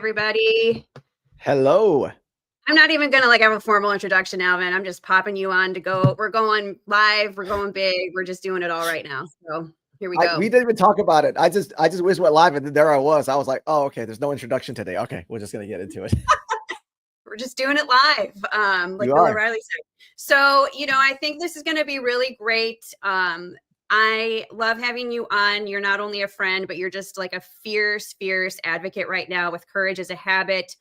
everybody. Hello. I'm not even going to have a formal introduction, Alvin. I'm just popping you on to go. We're going live. We're going big. We're just doing it all right now. So here we go. We didn't even talk about it. I just went live and there I was. I was like, oh, okay, there's no introduction today. Okay, we're just going to get into it. We're just doing it live, like Bill O'Reilly said. So, I think this is going to be really great. I love having you on. You're not only a friend, but you're just like a fierce, fierce advocate right now with Courage as a Habit.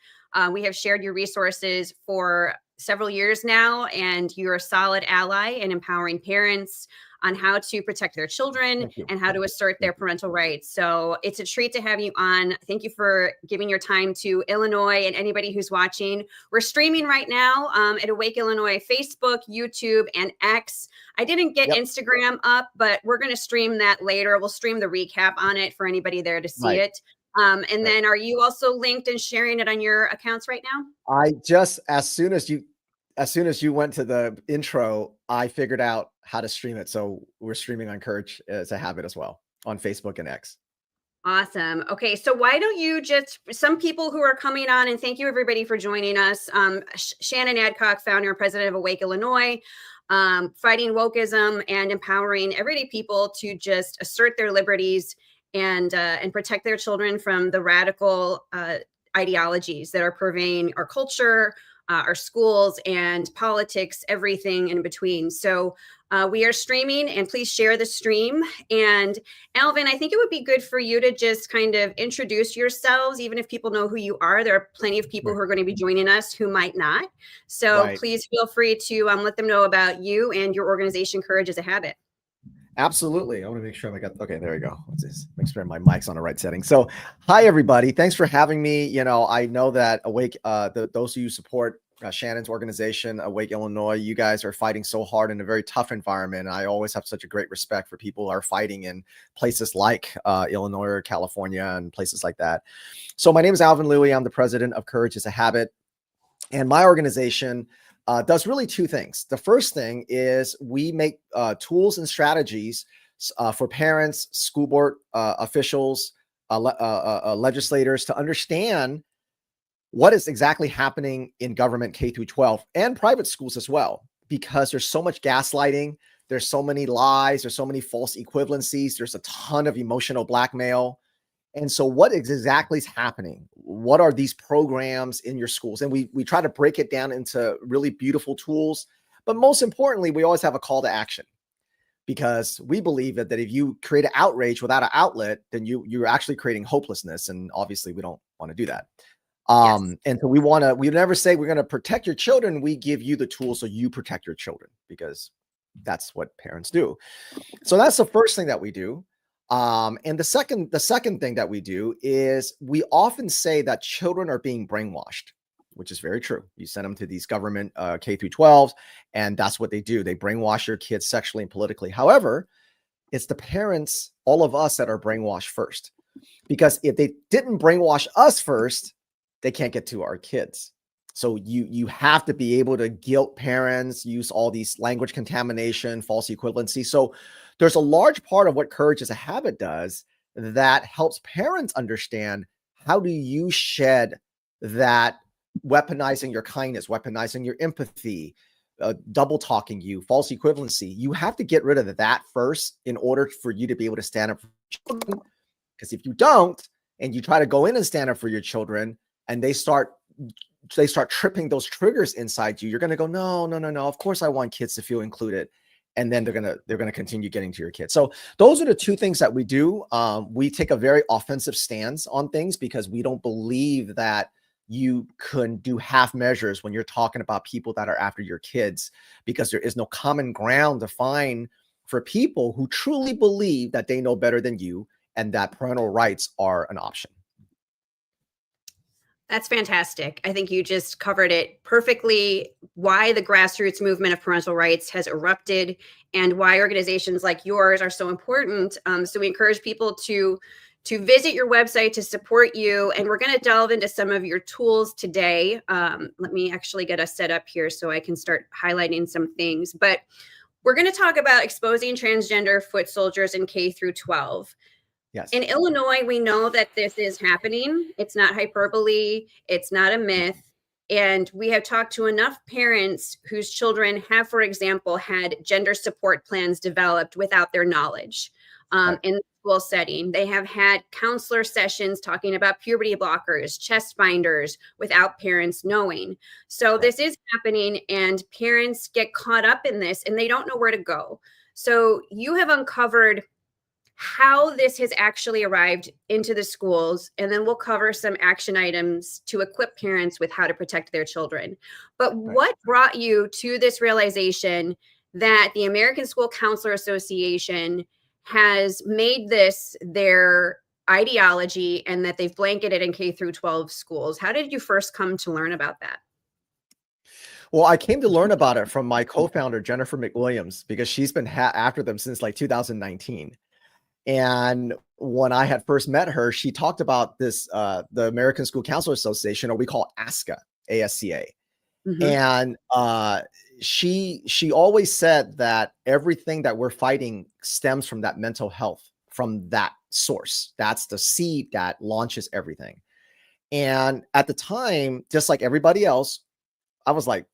We have shared your resources for several years now, and you're a solid ally in empowering parents on how to protect their children and how to assert their parental rights. So it's a treat to have you on. Thank you for giving your time to Illinois and anybody who's watching. We're streaming right now at Awake Illinois, Facebook, YouTube, and X. I didn't get Instagram up, but we're going to stream that later. We'll stream the recap on it for anybody there to see it. And then are you also linked and sharing it on your accounts right now? I just, as soon as you went to the intro, I figured out how to stream it. So we're streaming on Courage as a Habit as well on Facebook and X. Awesome. Okay. So why don't you some people who are coming on, and thank you everybody for joining us. Shannon Adcock, founder and president of Awake Illinois, fighting wokeism and empowering everyday people to just assert their liberties and protect their children from the radical ideologies that are pervading our culture, our schools and politics, everything in between. So we are streaming, and please share the stream. And Alvin, I think it would be good for you to just kind of introduce yourselves, even if people know who you are. There are plenty of people who are going to be joining us who might not. So please feel free to let them know about you and your organization, Courage as a Habit. Absolutely. I want to make sure okay, there we go. Let's just make sure my mic's on the right setting. So hi, everybody. Thanks for having me. I know that Awake, those of you support Shannon's organization, Awake Illinois, you guys are fighting so hard in a very tough environment. And I always have such a great respect for people who are fighting in places like Illinois or California and places like that. So my name is Alvin Lui. I'm the president of Courage as a Habit. And my organization does really two things. The first thing is we make tools and strategies for parents, school board officials, legislators to understand what is exactly happening in government K-12 and private schools as well, because there's so much gaslighting. There's so many lies. There's so many false equivalencies. There's a ton of emotional blackmail. And so what exactly is happening? What are these programs in your schools? And we try to break it down into really beautiful tools. But most importantly, we always have a call to action, because we believe that if you create an outrage without an outlet, then you're actually creating hopelessness. And obviously we don't want to do that. And so we never say we're going to protect your children. We give you the tools so you protect your children, because that's what parents do. So that's the first thing that we do. And the second thing that we do is we often say that children are being brainwashed, which is very true. You send them to these government K-12s, and that's what they do. They brainwash your kids sexually and politically. However, it's the parents, all of us, that are brainwashed first, because if they didn't brainwash us first, they can't get to our kids. So you have to be able to guilt parents, use all these language contamination, false equivalency. So there's a large part of what Courage as a Habit does that helps parents understand, how do you shed that weaponizing your kindness, weaponizing your empathy, double talking you, false equivalency. You have to get rid of that first in order for you to be able to stand up for your children. Because if you don't, and you try to go in and stand up for your children, and they start tripping those triggers inside you, you're going to go, no. Of course I want kids to feel included. And then they're going to continue getting to your kids. So those are the two things that we do. We take a very offensive stance on things, because we don't believe that you can do half measures when you're talking about people that are after your kids, because there is no common ground to find for people who truly believe that they know better than you and that parental rights are an option. That's fantastic. I think you just covered it perfectly, why the grassroots movement of parental rights has erupted and why organizations like yours are so important. So we encourage people to visit your website to support you. And we're going to delve into some of your tools today. Let me actually get us set up here so I can start highlighting some things. But we're going to talk about exposing transgender foot soldiers in K through 12. Yes. In Illinois, we know that this is happening. It's not hyperbole. It's not a myth. And we have talked to enough parents whose children have, for example, had gender support plans developed without their knowledge in the school setting. They have had counselor sessions talking about puberty blockers, chest binders without parents knowing. So this is happening, and parents get caught up in this and they don't know where to go. So you have uncovered how this has actually arrived into the schools, and then we'll cover some action items to equip parents with how to protect their children. But what brought you to this realization that the American School Counselor Association has made this their ideology and that they've blanketed in K through 12 schools? How did you first come to learn about that? Well, I came to learn about it from my co-founder, Jennifer McWilliams, because she's been after them since like 2019. And when I had first met her, she talked about this, the American School Counselor Association, or we call ASCA, ASCA. And she always said that everything that we're fighting stems from that mental health, from that source. That's the seed that launches everything. And at the time, just like everybody else, I was like,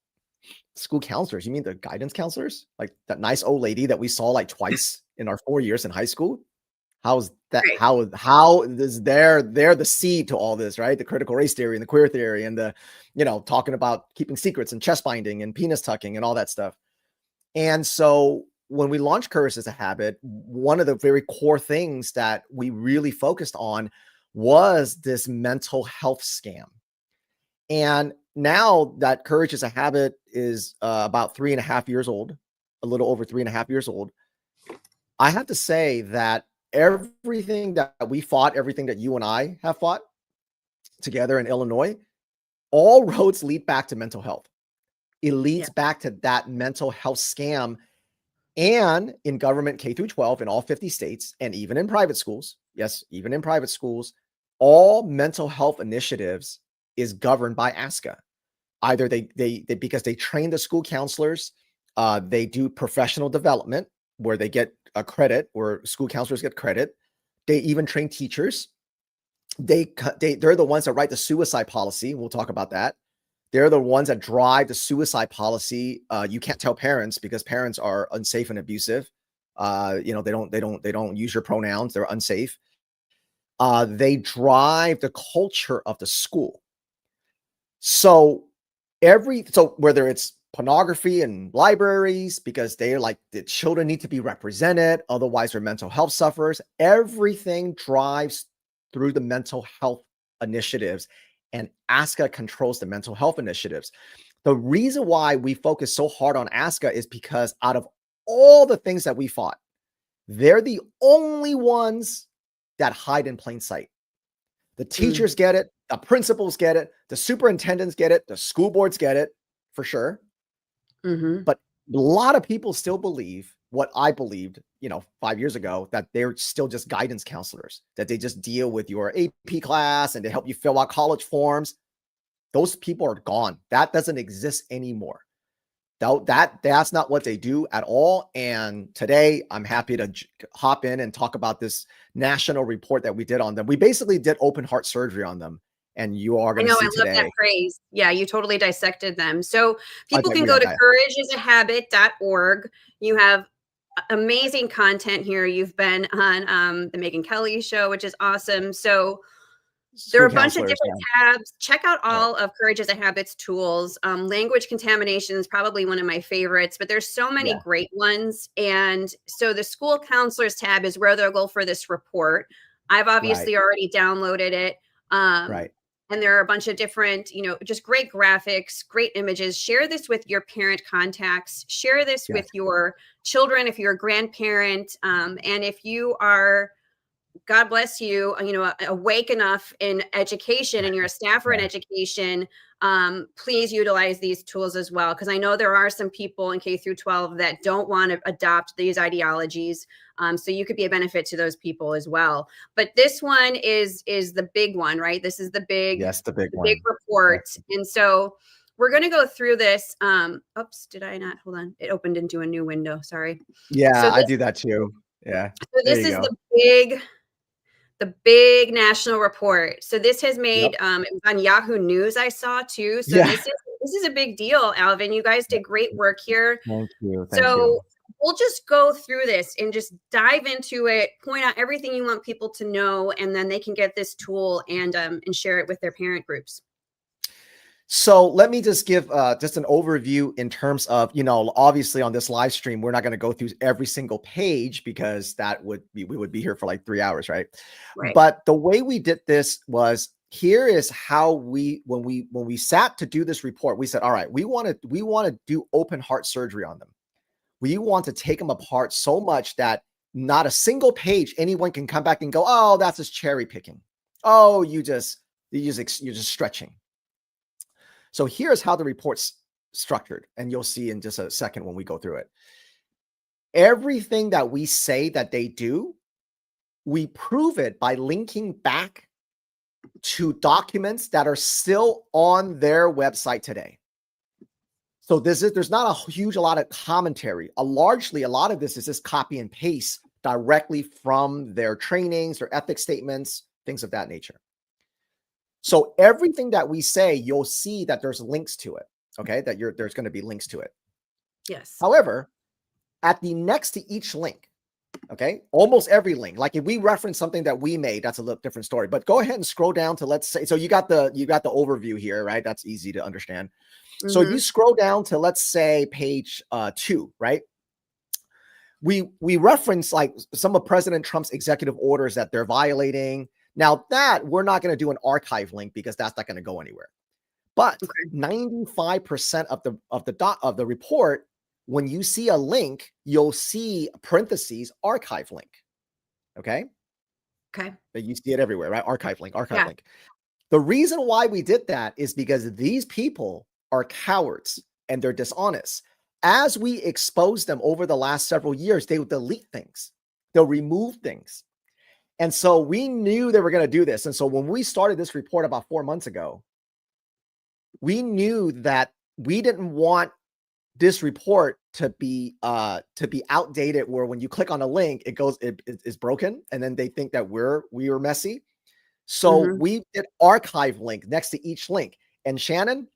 school counselors? You mean the guidance counselors? Like that nice old lady that we saw like twice in our 4 years in high school? How's that? How is they're the seed to all this, right? The critical race theory and the queer theory and the, talking about keeping secrets and chest binding and penis tucking and all that stuff. And so when we launched Courage as a Habit, one of the very core things that we really focused on was this mental health scam. And now that Courage as a Habit is about 3.5 years old, a little over 3.5 years old, I have to say that everything that we fought, everything that you and I have fought together in Illinois, all roads lead back to mental health. It leads back to that mental health scam. And in government K through 12 in all 50 states, and even in private schools, yes, even in private schools, all mental health initiatives is governed by ASCA. Either they because they train the school counselors, they do professional development where they get a credit, where school counselors get credit. They even train teachers. They're the ones that write the suicide policy. We'll talk about that. They're the ones that drive the suicide policy. You can't tell parents because parents are unsafe and abusive. They don't use your pronouns. They're unsafe. They drive the culture of the school. So whether it's pornography in libraries, because they're like, the children need to be represented, otherwise their mental health suffers. Everything drives through the mental health initiatives, and ASCA controls the mental health initiatives. The reason why we focus so hard on ASCA is because out of all the things that we fought, they're the only ones that hide in plain sight. The teachers get it, the principals get it, the superintendents get it, the school boards get it, for sure. But a lot of people still believe what I believed, 5 years ago, that they're still just guidance counselors, that they just deal with your AP class and they help you fill out college forms. Those people are gone. That doesn't exist anymore. That's not what they do at all. And today I'm happy to hop in and talk about this national report that we did on them. We basically did open heart surgery on them. And you are going to see today. I love that phrase. Yeah, you totally dissected them. So people can go to courageisahabit.org. You have amazing content here. You've been on the Megyn Kelly show, which is awesome. So there are a bunch of different tabs. Check out all of Courage as a Habit's tools. Language contamination is probably one of my favorites, but there's so many great ones. And so the school counselors tab is where they'll go for this report. I've obviously already downloaded it. And there are a bunch of different, just great graphics, great images. Share this with your parent contacts. Share this with your children, if you're a grandparent. And if you are, God bless you, awake enough in education and you're a staffer in education, please utilize these tools as well. Because I know there are some people in K through 12 that don't want to adopt these ideologies. So you could be a benefit to those people as well. But this one is the big one, right? This is the big, big report. And so we're going to go through this. Oops, did I not? Hold on. It opened into a new window. Sorry. Yeah, I do that too. Yeah. So this is the big the big national report. So this has made, Yep. it was on Yahoo News, I saw too. So Yeah. this is a big deal, Alvin. You guys did great work here. Thank you. Thank So you. we'll just go through this and just dive into it, point out everything you want people to know, and then they can get this tool and share it with their parent groups. So let me just give just an overview in terms of, obviously on this live stream, we're not going to go through every single page because we would be here for like 3 hours, right? But the way we did this was, here is how when we sat to do this report, we said, all right, we want to do open heart surgery on them. We want to take them apart so much that not a single page anyone can come back and go, oh, that's just cherry picking. Oh, you're just stretching. So here's how the report's structured, and you'll see in just a second when we go through it. Everything that we say that they do, we prove it by linking back to documents that are still on their website today. So there's not a lot of commentary. A lot of this is just copy and paste directly from their trainings or ethics statements, things of that nature. So everything that we say, you'll see that there's links to it. Okay, there's going to be links to it. Yes. However, at the next to each link, okay, almost every link, like if we reference something that we made, that's a little different story. But go ahead and scroll down to, let's say, so you got the overview here, right? That's easy to understand. Mm-hmm. So if you scroll down to, let's say, page 2, right? We reference like some of President Trump's executive orders that they're violating. Now that we're not going to do an archive link because that's not going to go anywhere. But 95% of the report, when you see a link, you'll see parentheses archive link. Okay. But you see it everywhere, right? Archive link. Link. The reason why we did that is because these people are cowards and they're dishonest. As we expose them over the last several years, they will delete things. They'll remove things. And so we knew they were going to do this. And so when we started this report about 4 months ago, we knew that we didn't want this report to be outdated, where when you click on a link, it is broken. And then they think that we were messy. So we did archive link next to each link. And Shannon,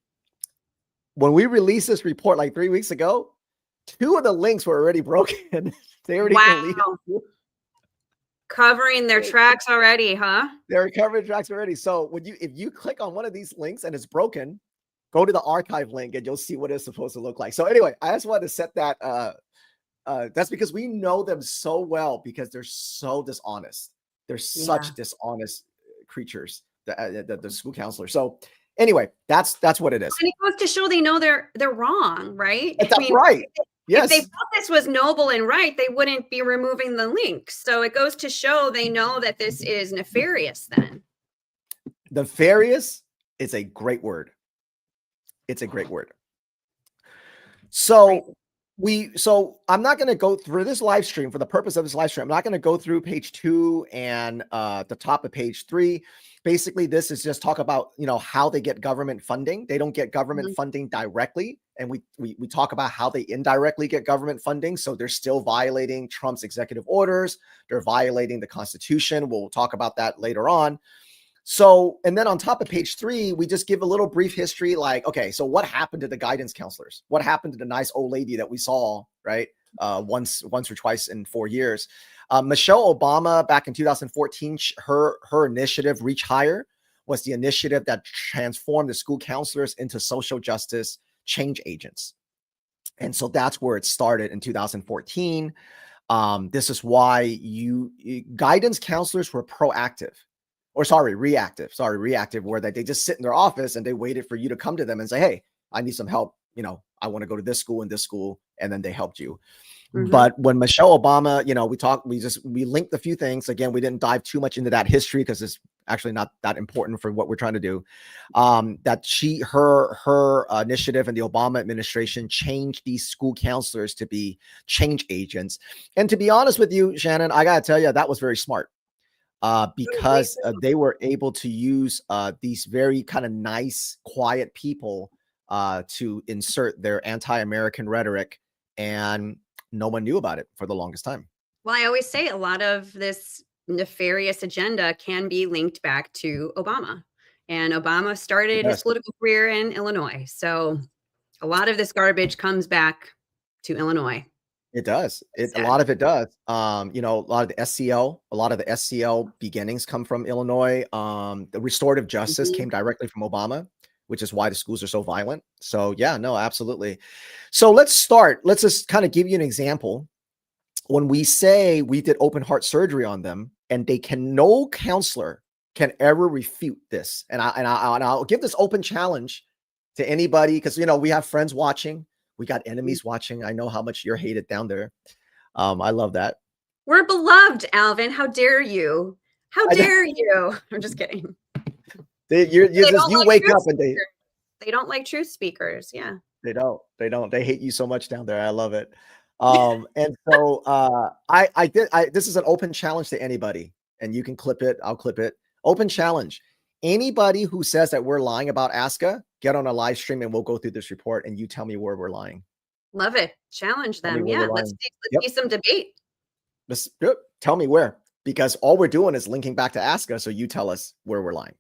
when we released this report like 3 weeks ago, 2 of the links were already broken. They already deleted. Covering their tracks already, huh? They're covering tracks already. So if you click on one of these links and it's broken, go to the archive link and you'll see what it's supposed to look like. So anyway, I just wanted to set that. That's because we know them so well, because they're so dishonest. They're such dishonest creatures, the school counselors. So anyway, that's what it is. And it goes to show they know they're wrong, right? That's right. Yes. If they thought this was noble and right, they wouldn't be removing the links. So it goes to show they know that this is nefarious then. Nefarious is a great word. It's a great word. So I'm not going to go through this live stream for the purpose of this live stream. I'm not going to go through page 2 and the top of page 3. Basically, this is just talk about, how they get government funding. They don't get government funding directly. And we talk about how they indirectly get government funding. So they're still violating Trump's executive orders. They're violating the Constitution. We'll talk about that later on. So, and then on top of page 3, we just give a little brief history, like, okay, so what happened to the guidance counselors? What happened to the nice old lady that we saw, right? Once or twice in 4 years. Michelle Obama, back in 2014, her initiative, Reach Higher, was the initiative that transformed the school counselors into social justice change agents. And so that's where it started in 2014. This is why guidance counselors were reactive, where they just sit in their office and they waited for you to come to them and say, hey, I need some help. I want to go to this school and this school. And then they helped you. But when Michelle Obama, we linked a few things. Again, we didn't dive too much into that history because it's actually not that important for what we're trying to do. That her initiative and the Obama administration changed these school counselors to be change agents. And to be honest with you, Shannon, I got to tell you, that was very smart. Because they were able to use these very kind of nice, quiet people to insert their anti-American rhetoric, and no one knew about it for the longest time. Well, I always say a lot of this nefarious agenda can be linked back to Obama. And Obama started his political career in Illinois. So a lot of this garbage comes back to Illinois. It does. A lot of it does. You know, a lot of the SCL beginnings come from Illinois. The restorative justice came directly from Obama, which is why the schools are so violent. So yeah, no, absolutely. So let's start. Let's just kind of give you an example. When we say we did open heart surgery on them, and no counselor can ever refute this. And I'll give this open challenge to anybody, because you know we have friends watching. We got enemies watching. I know how much you're hated down there. I love that. We're beloved, Alvin. How dare you? How dare you? I'm just kidding. You wake up and they don't like truth speakers. Yeah. They don't. They hate you so much down there. I love it. And so this is an open challenge to anybody, and you can clip it. I'll clip it. Open challenge. Anybody who says that we're lying about ASCA, get on a live stream and we'll go through this report and you tell me where we're lying. Love it. Challenge them. Yeah. Let's see some debate. Tell me where, because all we're doing is linking back to ASCA. So you tell us where we're lying.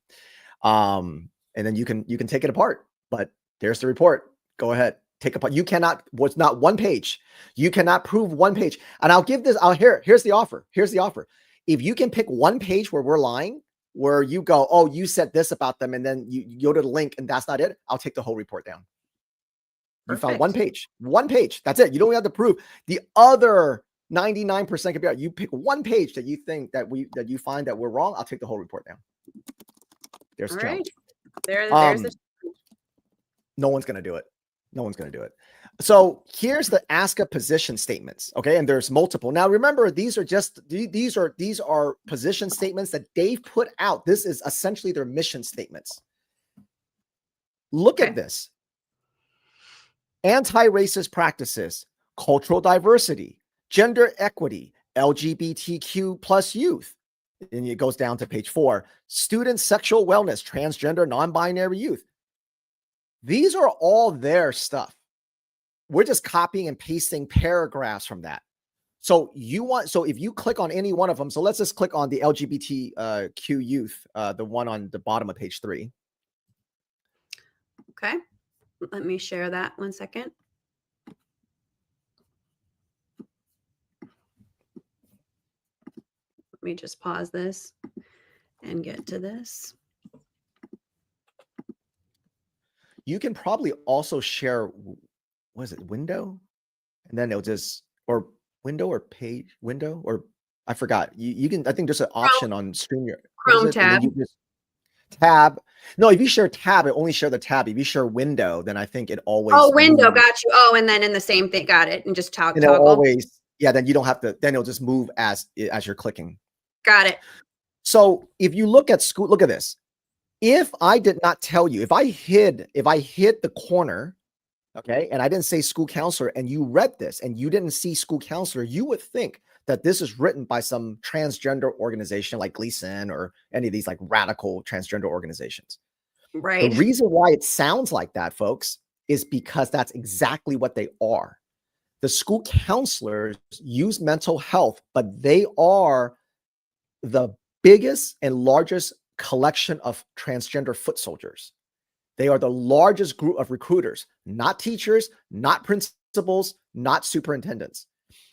And then you can take it apart, but there's the report. Go ahead. Take apart. You cannot, was not one page. You cannot prove one page. And I'll give this here's the offer. Here's the offer. If you can pick one page where we're lying, where you go, oh, you said this about them, and then you go to the link and that's not it, I'll take the whole report down. You found one page. That's it. You don't have to prove the other 99% could be out. You pick one page that you think that you find that we're wrong, I'll take the whole report down. There's the challenge. There's the no one's going to do it. No one's going to do it. So here's the ASCA position statements. Okay. And there's multiple. Now, remember, these are position statements that they've put out. This is essentially their mission statements. Look at this. Anti-racist practices, cultural diversity, gender equity, LGBTQ plus youth. And it goes down to page 4. Student sexual wellness, transgender, non-binary youth. These are all their stuff. We're just copying and pasting paragraphs from that. So if you click on any one of them, so let's just click on the LGBTQ youth, the one on the bottom of page 3. Okay. Let me share that 1 second. Let me just pause this and get to this. You can probably also share, what is it, window? And then it'll just, or window or page, window, or I forgot. You can, I think there's an option on StreamYard. Chrome tab. Tab. No, if you share tab, it only share the tab. If you share window, then I think it always. Oh, window, got you. Oh, and then in the same thing, got it. And just toggle. Always, yeah, then you don't have to, then it'll just move as you're clicking. Got it. So if you look at school, look at this. If I did not tell you, if I hid the corner, okay, and I didn't say school counselor, and you read this and you didn't see school counselor, you would think that this is written by some transgender organization like Gleason or any of these like radical transgender organizations. Right. The reason why it sounds like that, folks, is because that's exactly what they are. The school counselors use mental health, but they are the biggest and largest collection of transgender foot soldiers. They are the largest group of recruiters, not teachers, not principals, not superintendents.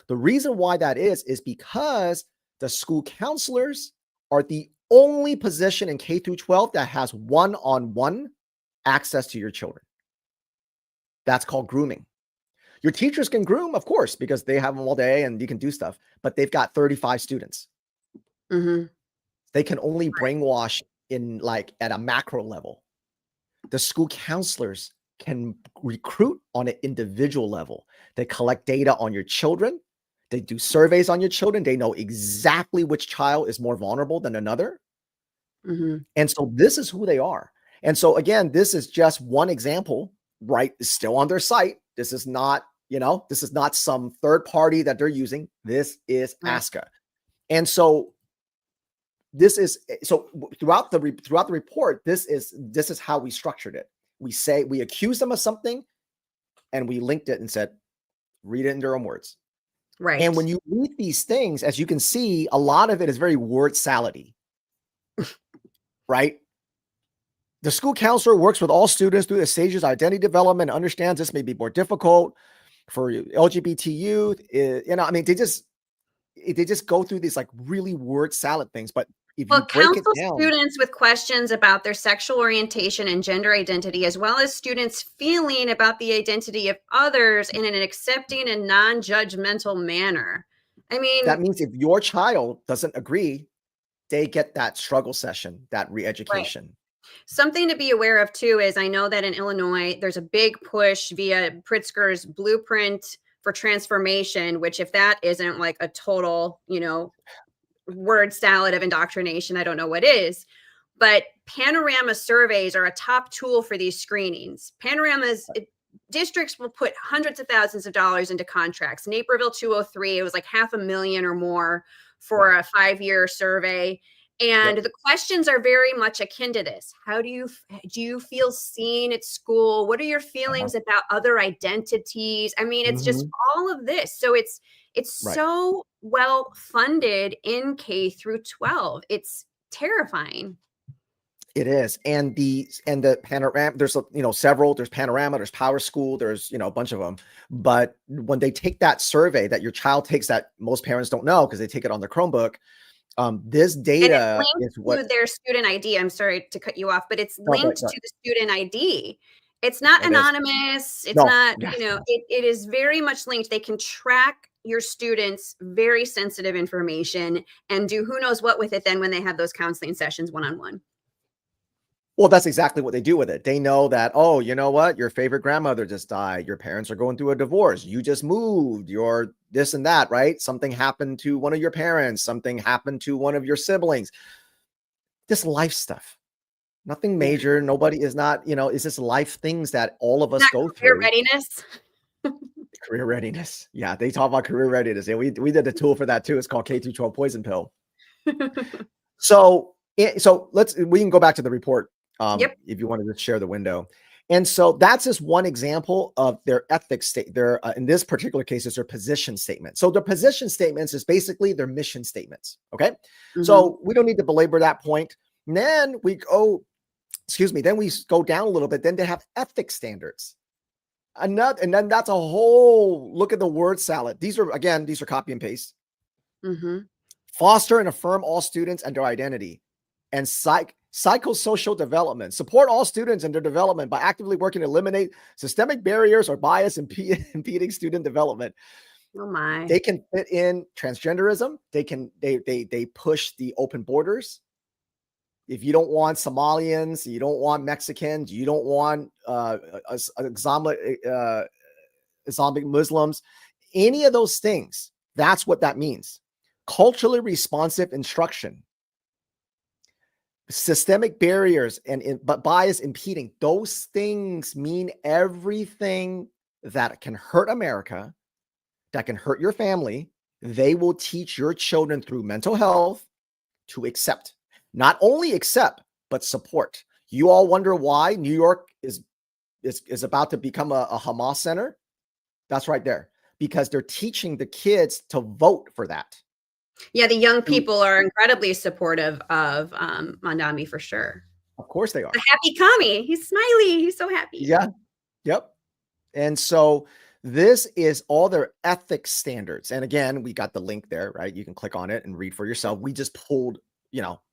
The reason why that is because the school counselors are the only position in K-12 that has one-on-one access to your children. That's called grooming. Your teachers can groom, of course, because they have them all day and you can do stuff, but they've got 35 students. Mm-hmm. They can only brainwash in like at a macro level. The school counselors can recruit on an individual level. They collect data on your children. They do surveys on your children. They know exactly which child is more vulnerable than another. Mm-hmm. And so this is who they are. And so again, this is just one example, right? It's still on their site. This is not, this is not some third party that they're using. This is ASCA. And so throughout the report, this is how we structured it. We accused them of something and we linked it and said, read it in their own words. Right. And when you read these things, as you can see, a lot of it is very word salady, right? The school counselor works with all students through the stages of identity development, understands this may be more difficult for LGBT youth. I mean, they just go through these like really word salad things. But if you Well, break it counsel down, students with questions about their sexual orientation and gender identity, as well as students feeling about the identity of others in an accepting and non-judgmental manner. I that mean, means if your child doesn't agree, they get that struggle session, that right. re-education. Something to be aware of too is I know that in Illinois, there's a big push via Pritzker's blueprint for transformation, which if that isn't like a total, word salad of indoctrination, I don't know what is. But panorama surveys are a top tool for these screenings. Districts will put hundreds of thousands of dollars into contracts. Naperville 203, it was like $500,000 or more for a 5-year survey. And the questions are very much akin to this. How do you feel seen at school? What are your feelings about other identities? I mean, it's just all of this. So it's Right. so well funded in K through 12. It's terrifying. It is. And the panorama, there's several, there's Panorama, there's Power School, there's a bunch of them. But when they take that survey that your child takes, that most parents don't know because they take it on their Chromebook, this And it's data linked is what to their student ID. I'm sorry to cut you off, but it's linked no, to the student ID. It's not it is. anonymous. It's No, not, yeah. it is very much linked. They can track your students' very sensitive information and do who knows what with it then when they have those counseling sessions one-on-one. Well, that's exactly what they do with it. They know that, oh, you know what? Your favorite grandmother just died. Your parents are going through a divorce. You just moved. You're this and that, right? Something happened to one of your parents. Something happened to one of your siblings. This life stuff. Nothing Yeah. major. Nobody is not, it's just life things that all of us Not go career through. readiness. Career readiness. Yeah, they talk about career readiness. Yeah, we did a tool for that too. It's called K-12 poison pill. So we can go back to the report Yep. if you wanted to share the window. And so that's just one example of their ethics state. In this particular case, it's their position statement. So their position statements is basically their mission statements. Okay. So we don't need to belabor that point. And then we go down a little bit. Then they have ethics standards. And then that's a whole look at the word salad. These are copy and paste. Foster and affirm all students and their identity, and psychosocial development. Support all students in their development by actively working to eliminate systemic barriers or bias impeding student development. Oh my. They can fit in transgenderism. They push the open borders. If you don't want Somalians, you don't want Mexicans, you don't want Islamic Muslims, any of those things, that's what that means. Culturally responsive instruction, systemic barriers, but bias impeding. Those things mean everything that can hurt America, that can hurt your family. They will teach your children through mental health to accept, not only accept, but support. You all wonder why New York is about to become a Hamas center? That's right there, because they're teaching the kids to vote for that. Yeah, the young people are incredibly supportive of Mandami for sure. Of course they are. A happy commie. He's smiley. He's so happy. Yeah. Yep. And so this is all their ethics standards. And again, we got the link there, right? You can click on it and read for yourself. We just pulled,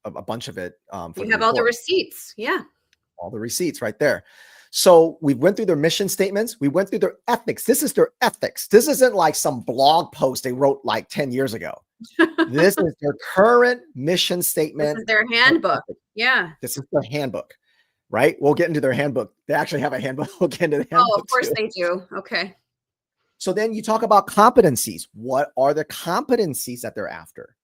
a bunch of it. You have all the receipts. Yeah. All the receipts right there. So we went through their mission statements. We went through their ethics. This is their ethics. This isn't like some blog post they wrote like 10 years ago. This is their current mission statement. This is their handbook. Yeah. This is their handbook, right? We'll get into their handbook. They actually have a handbook. We'll get into the handbook. Oh, of course they do. Okay. So then you talk about competencies. What are the competencies that they're after?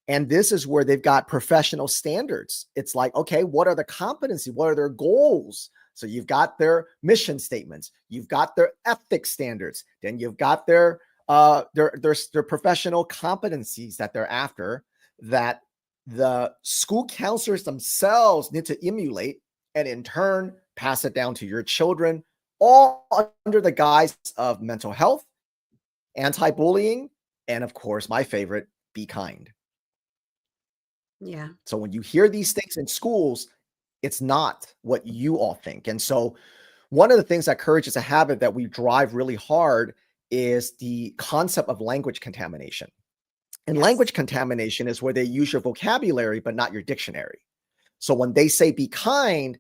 And this is where they've got professional standards. It's like, okay, what are the competencies? What are their goals? So you've got their mission statements. You've got their ethics standards. Then you've got their professional competencies that they're after, that the school counselors themselves need to emulate and in turn pass it down to your children, all under the guise of mental health, anti-bullying, And of course, my favorite, be kind. Yeah. So when you hear these things in schools, it's not what you all think. And so one of the things that courage is a habit that we drive really hard is the concept of language contamination. And language contamination is where they use your vocabulary, but not your dictionary. So when they say be kind,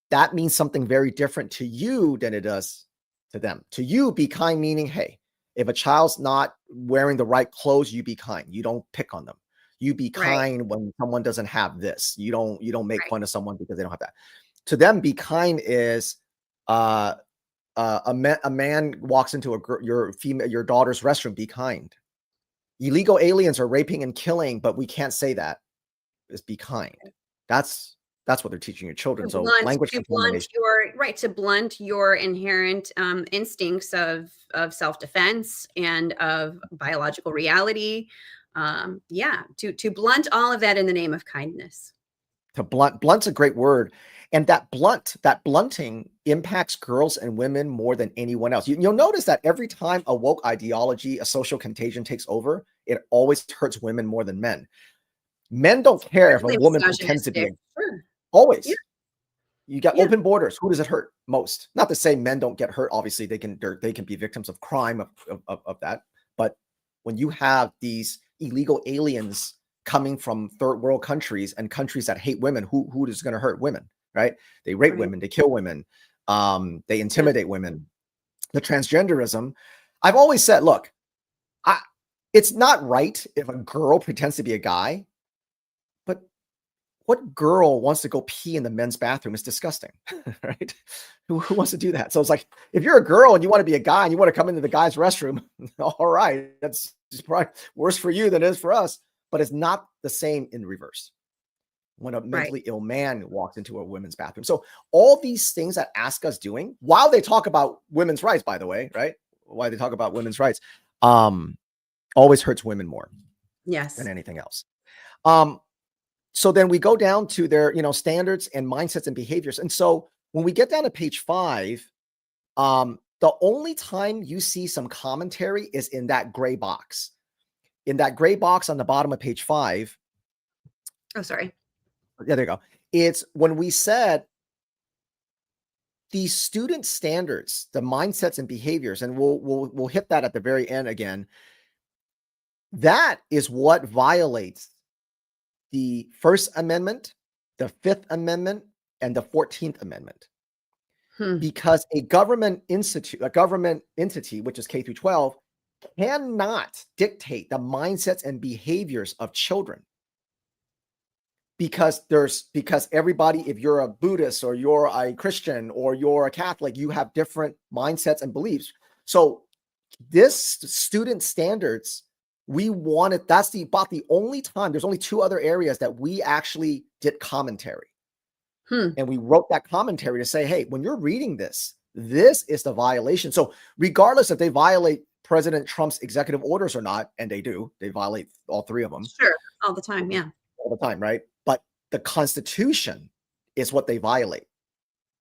that means something very different to you than it does to them. To you, be kind meaning, hey, if a child's not wearing the right clothes, you be kind. You don't pick on them. You be kind when someone doesn't have this. You don't make fun of someone because they don't have that. To them, be kind is a man walks into your daughter's restroom, be kind. Illegal aliens are raping and killing, but we can't say that. Is be kind. That's what they're teaching your children. So language contamination. To blunt your inherent instincts of self-defense and of biological reality. To blunt all of that in the name of kindness. To blunt's a great word. And that blunting impacts girls and women more than anyone else. You'll notice that every time a woke ideology, a social contagion takes over, it always hurts women more than men. Men don't care if a woman pretends to be always. Yeah. You got open borders. Who does it hurt most? Not to say men don't get hurt. Obviously, they can be victims of crime of that. But when you have these illegal aliens coming from third world countries and countries that hate women, who is going to hurt women? Right? They rape women, they kill women, they intimidate women. The transgenderism, I've always said, look, it's not right if a girl pretends to be a guy, but what girl wants to go pee in the men's bathroom? Is disgusting, right? Who wants to do that? So it's like, if you're a girl and you want to be a guy and you want to come into the guy's restroom, all right, that's probably worse for you than it is for us, but it's not the same in reverse. When a mentally ill man walks into a women's bathroom. So all these things that ASCA is doing, while they talk about women's rights, by the way, right? Why they talk about women's rights, always hurts women more than anything else. So then we go down to their, standards and mindsets and behaviors. And so when we get down to page 5, the only time you see some commentary is in that gray box. In that gray box on the bottom of page 5. Oh, sorry. Yeah, there you go. It's when we said the student standards, the mindsets and behaviors, and we'll hit that at the very end again. That is what violates the First Amendment, the Fifth Amendment, and the 14th Amendment. Because a government entity, which is K-12, cannot dictate the mindsets and behaviors of children. Because everybody, if you're a Buddhist or you're a Christian or you're a Catholic, you have different mindsets and beliefs. So this student standards, that's about the only time, there's only 2 other areas that we actually did commentary. And we wrote that commentary to say, hey, when you're reading this is the violation. So regardless if they violate President Trump's executive orders or not, and they do, they violate all 3 of them. Sure, all the time, yeah. All the time, right? But the Constitution is what they violate.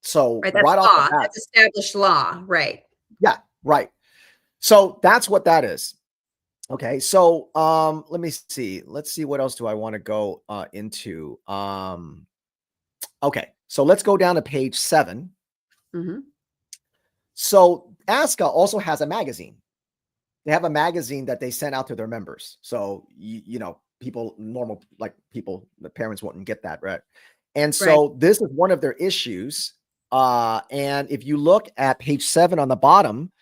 So that's right off the bat, that's established law, right? Yeah, right. So that's what that is. Okay, so let me see. Let's see, what else do I want to go into? Okay, so let's go down to page 7. So ASCA also has a magazine. They have a magazine that they sent out to their members. So people, the parents wouldn't get that, right? And so this is one of their issues. And if you look at page 7 on the bottom,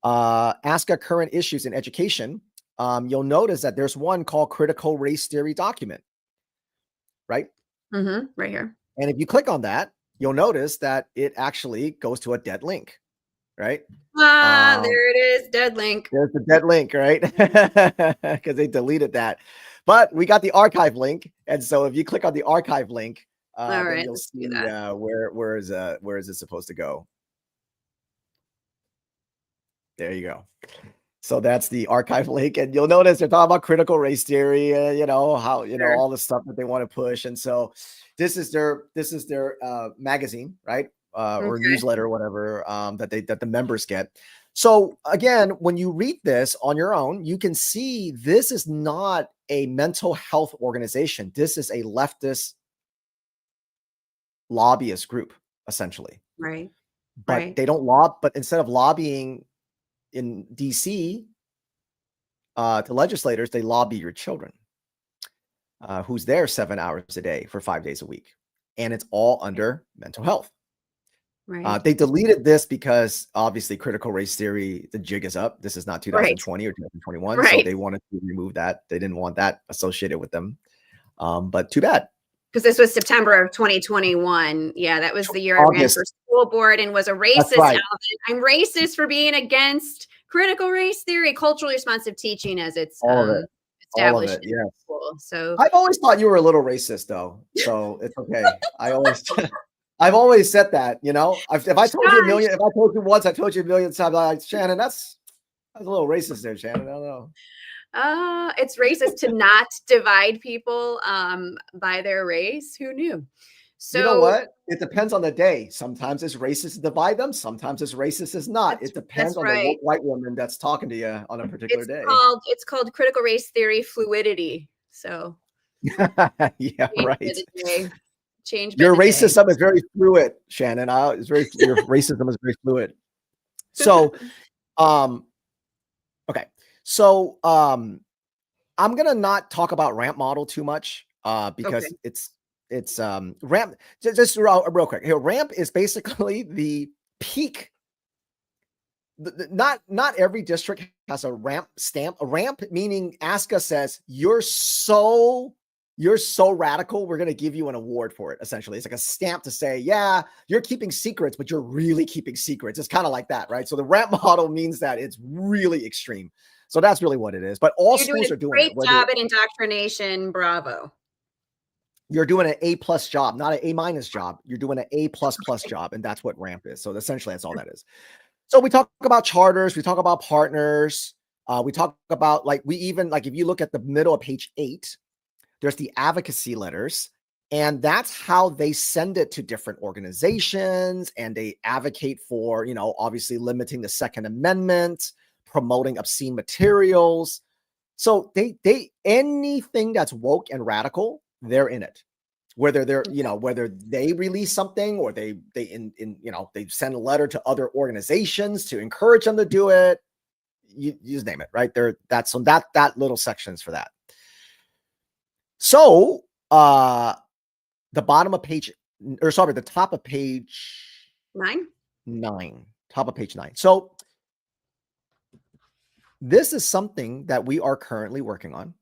ASCA current issues in education, you'll notice that there's one called critical race theory document, right? Right here. And if you click on that, you'll notice that it actually goes to a dead link, right? There it is, dead link. There's the dead link, right? Because they deleted that. But we got the archive link. And so if you click on the archive link, then you'll see where is it supposed to go? There you go. So that's the archive link, and you'll notice they're talking about critical race theory, how all the stuff that they want to push. And so this is their magazine, right? Or newsletter, or whatever, that the members get. So again, when you read this on your own, you can see this is not a mental health organization. This is a leftist lobbyist group, essentially. Right. But they don't but instead of lobbying in DC to legislators, they lobby your children, who's there 7 hours a day for 5 days a week. And it's all under mental health. Right. They deleted this because obviously critical race theory, the jig is up. This is not 2020 or 2021. So they wanted to remove that. They didn't want that associated with them. But too bad. Because this was September of 2021. Yeah, that was the year I ran for school board and was a racist. Right. Alvin. I'm racist for being against critical race theory, culturally responsive teaching as it's established in school. So I've always thought you were a little racist, though. So it's okay. I've always said that, you know. If I told you once, I told you a million times. Like, Shannon, that's a little racist there, Shannon. I don't know. It's racist to not divide people by their race. Who knew? So you know what? It depends on the day. Sometimes it's racist to divide them. Sometimes it's racist as not. It depends on the white woman that's talking to you on a particular day. It's called critical race theory fluidity. So yeah, right. Change. Your racism is very fluid, Shannon. Your racism is very fluid. So, okay. So, I'm gonna not talk about ramp model too much because it's ramp. Just real quick here. Ramp is basically the peak. Not every district has a ramp stamp. A ramp meaning ASCA says you're so radical, we're going to give you an award for it. Essentially, it's like a stamp to say, yeah, you're keeping secrets, but you're really keeping secrets. It's kind of like that, right? So the ramp model means that it's really extreme. So that's really what it is. But all schools are doing a great job at indoctrination. Bravo. You're doing an A+ job, not an A- job. You're doing an A++ job, and that's what ramp is. So essentially, that's all that is. So we talk about charters, we talk about partners, we talk about if you look at the middle of page 8. There's the advocacy letters, and that's how they send it to different organizations, and they advocate for, obviously limiting the Second Amendment, promoting obscene materials. So they anything that's woke and radical, they're in it. Whether they're, whether they release something or they send a letter to other organizations to encourage them to do it. You just name it, right? That little sections for that. So, the top of page 9. Top of page 9. So, this is something that we are currently working on,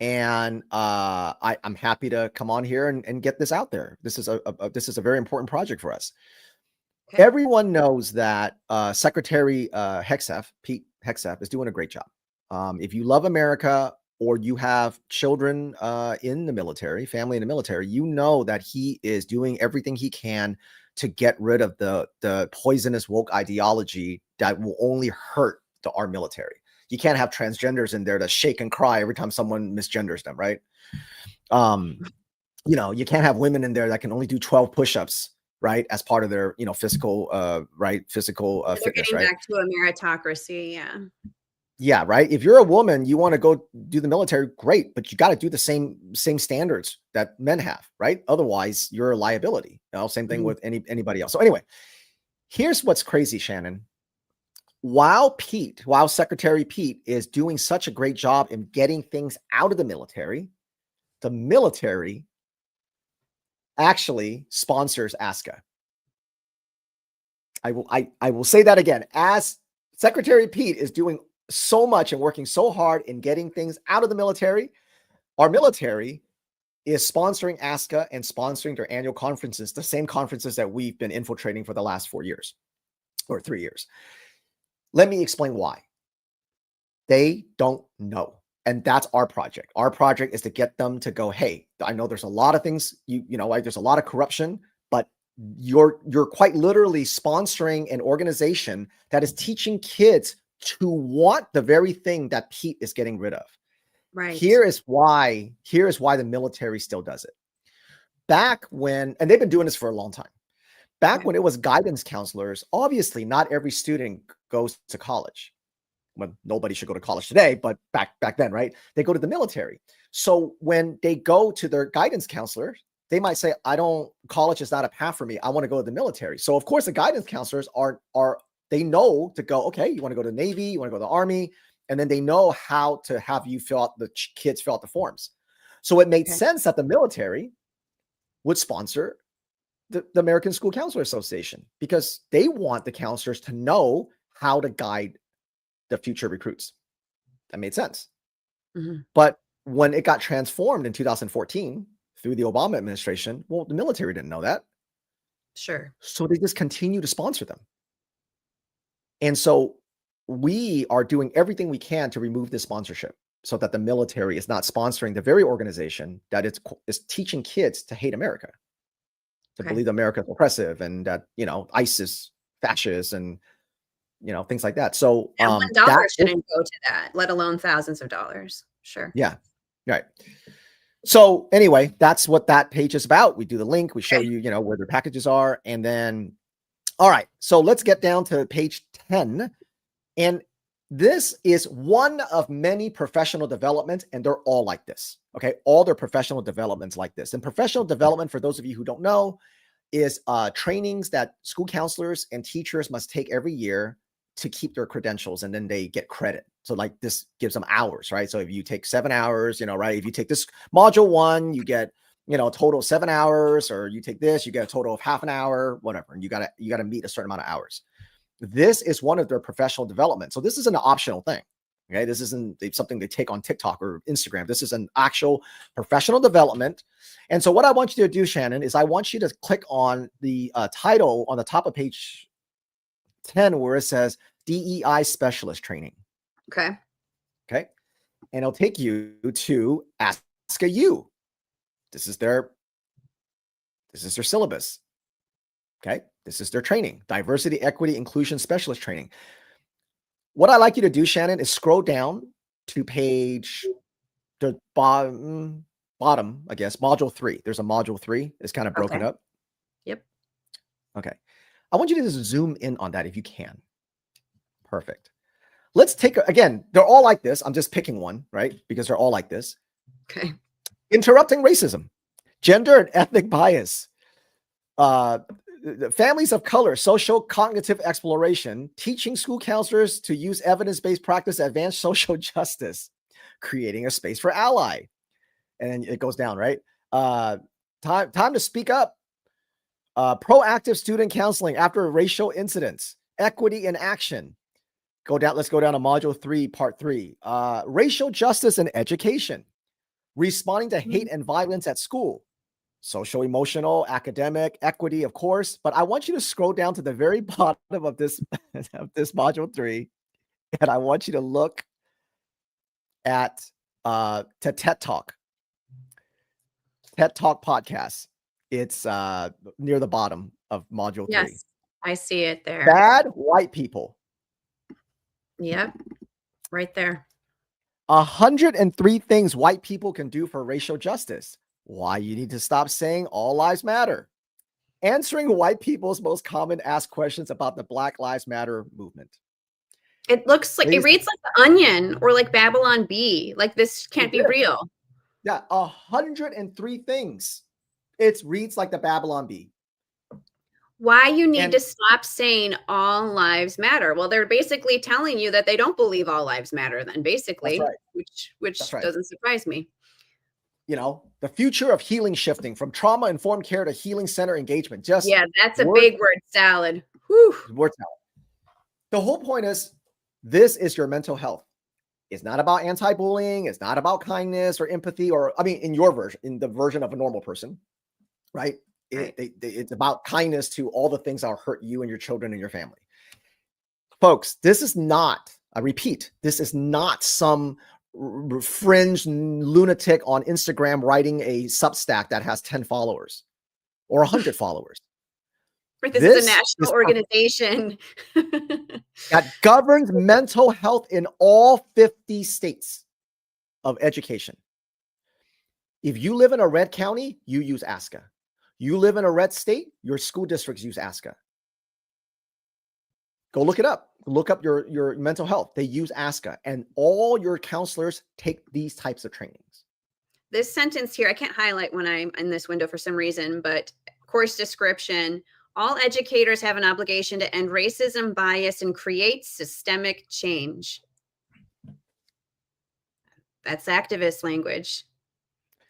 and I'm happy to come on here and get this out there. This is a very important project for us. Okay. Everyone knows that Secretary Pete Hegseth, is doing a great job. If you love America, or you have children in the military, family in the military, you know that he is doing everything he can to get rid of the poisonous woke ideology that will only hurt our military. You can't have transgenders in there to shake and cry every time someone misgenders them, right? You can't have women in there that can only do 12 push-ups, right, as part of their physical fitness, right? Back to a meritocracy, yeah. Yeah, right. If you're a woman, you want to go do the military, great, but you got to do the same standards that men have, right? Otherwise, you're a liability. Same thing with anybody else. So anyway, here's what's crazy, Shannon. While Secretary Pete is doing such a great job in getting things out of the military actually sponsors ASCA. I will say that again. As Secretary Pete is doing so much and working so hard in getting things out of the military, our military is sponsoring ASCA and sponsoring their annual conferences, the same conferences that we've been infiltrating for the last 4 years or 3 years. Let me explain why. They don't know. And that's our project. Our project is to get them to go, hey, I know there's a lot of things, there's a lot of corruption, but you're quite literally sponsoring an organization that is teaching kids to want the very thing that Pete is getting rid of. Right. Here is why the military still does it. Back when, and they've been doing this for a long time. Back when it was guidance counselors, obviously not every student goes to college. When nobody should go to college today, but back then, right? They go to the military. So when they go to their guidance counselor, they might say, college is not a path for me. I want to go to the military. So of course the guidance counselors they know to go, okay, you want to go to the Navy, you want to go to the Army, and then they know how to have you kids fill out the forms. So it made sense that the military would sponsor the American School Counselor Association, because they want the counselors to know how to guide the future recruits. That made sense. Mm-hmm. But when it got transformed in 2014 through the Obama administration, well, the military didn't know that. Sure. So they just continue to sponsor them. And so we are doing everything we can to remove this sponsorship so that the military is not sponsoring the very organization that is teaching kids to hate America, to believe America is oppressive, and that, ICE is fascist, and things like that. So $1 shouldn't go to that, let alone thousands of dollars. Sure. Yeah. Right. So anyway, that's what that page is about. We do the link, we show you, where their packages are. And then, all right, so let's get down to page 10. And this is one of many professional developments, and they're all like this. Okay. All their professional developments like this. And professional development, for those of you who don't know, is trainings that school counselors and teachers must take every year to keep their credentials, and then they get credit. So like this gives them hours, right? So if you take 7 hours, right? If you take this module 1, you get, a total of 7 hours, or you take this, you get a total of half an hour, whatever. And you gotta meet a certain amount of hours. This is one of their professional development. So this isn't an optional thing. Okay. This isn't something they take on TikTok or Instagram. This is an actual professional development. And so what I want you to do, Shannon, is I want you to click on the title on the top of page 10, where it says DEI specialist training. Okay. And it'll take you to ASCA U. This is their syllabus. Okay. This is their training, diversity, equity, inclusion specialist training. What I like you to do, Shannon, is scroll down to page the bottom, I guess, module 3. There's a module 3. It's kind of broken up. Yep. Okay. I want you to just zoom in on that if you can. Perfect. Let's take, again, they're all like this. I'm just picking one, right? Because they're all like this. Okay. Interrupting racism, gender and ethnic bias, families of color, social cognitive exploration, teaching school counselors to use evidence-based practice, advanced social justice, creating a space for ally. And it goes down, right? Time to speak up. Proactive student counseling after racial incidents, equity in action. Let's go down to module 3, part 3. Racial justice and education, responding to hate and violence at school, social, emotional, academic, equity, of course. But I want you to scroll down to the very bottom of this, module 3. And I want you to look at to TED Talk podcast. It's near the bottom of module 3. Yes, I see it there. Bad white people. Yep, right there. 103 things white people can do for racial justice. Why you need to stop saying all lives matter. Answering white people's most common asked questions about the Black Lives Matter movement. It looks like, it reads like The Onion or like Babylon Bee. Like, this can't be real. Yeah, 103 things. It reads like the Babylon Bee. Why you need to stop saying all lives matter? Well, they're basically telling you that they don't believe all lives matter then, basically, which doesn't surprise me. The future of healing shifting from trauma-informed care to healing center engagement. That's a big word salad. Whew. Word salad. The whole point is, this is your mental health. It's not about anti-bullying. It's not about kindness or empathy, in your version, in the version of a normal person, right? It's about kindness to all the things that will hurt you and your children and your family. Folks, this is not, I repeat, this is not some fringe lunatic on Instagram writing a Substack that has 10 followers or 100 followers. This is a national organization that governs mental health in all 50 states of education. If you live in a red county, you use ASCA. You live in a red state, your school districts use ASCA. Go look it up. look up your mental health. They use ASCA, and all your counselors take these types of trainings. This sentence here, I can't highlight when I'm in this window for some reason, but course description, all educators have an obligation to end racism, bias, and create systemic change. That's activist language.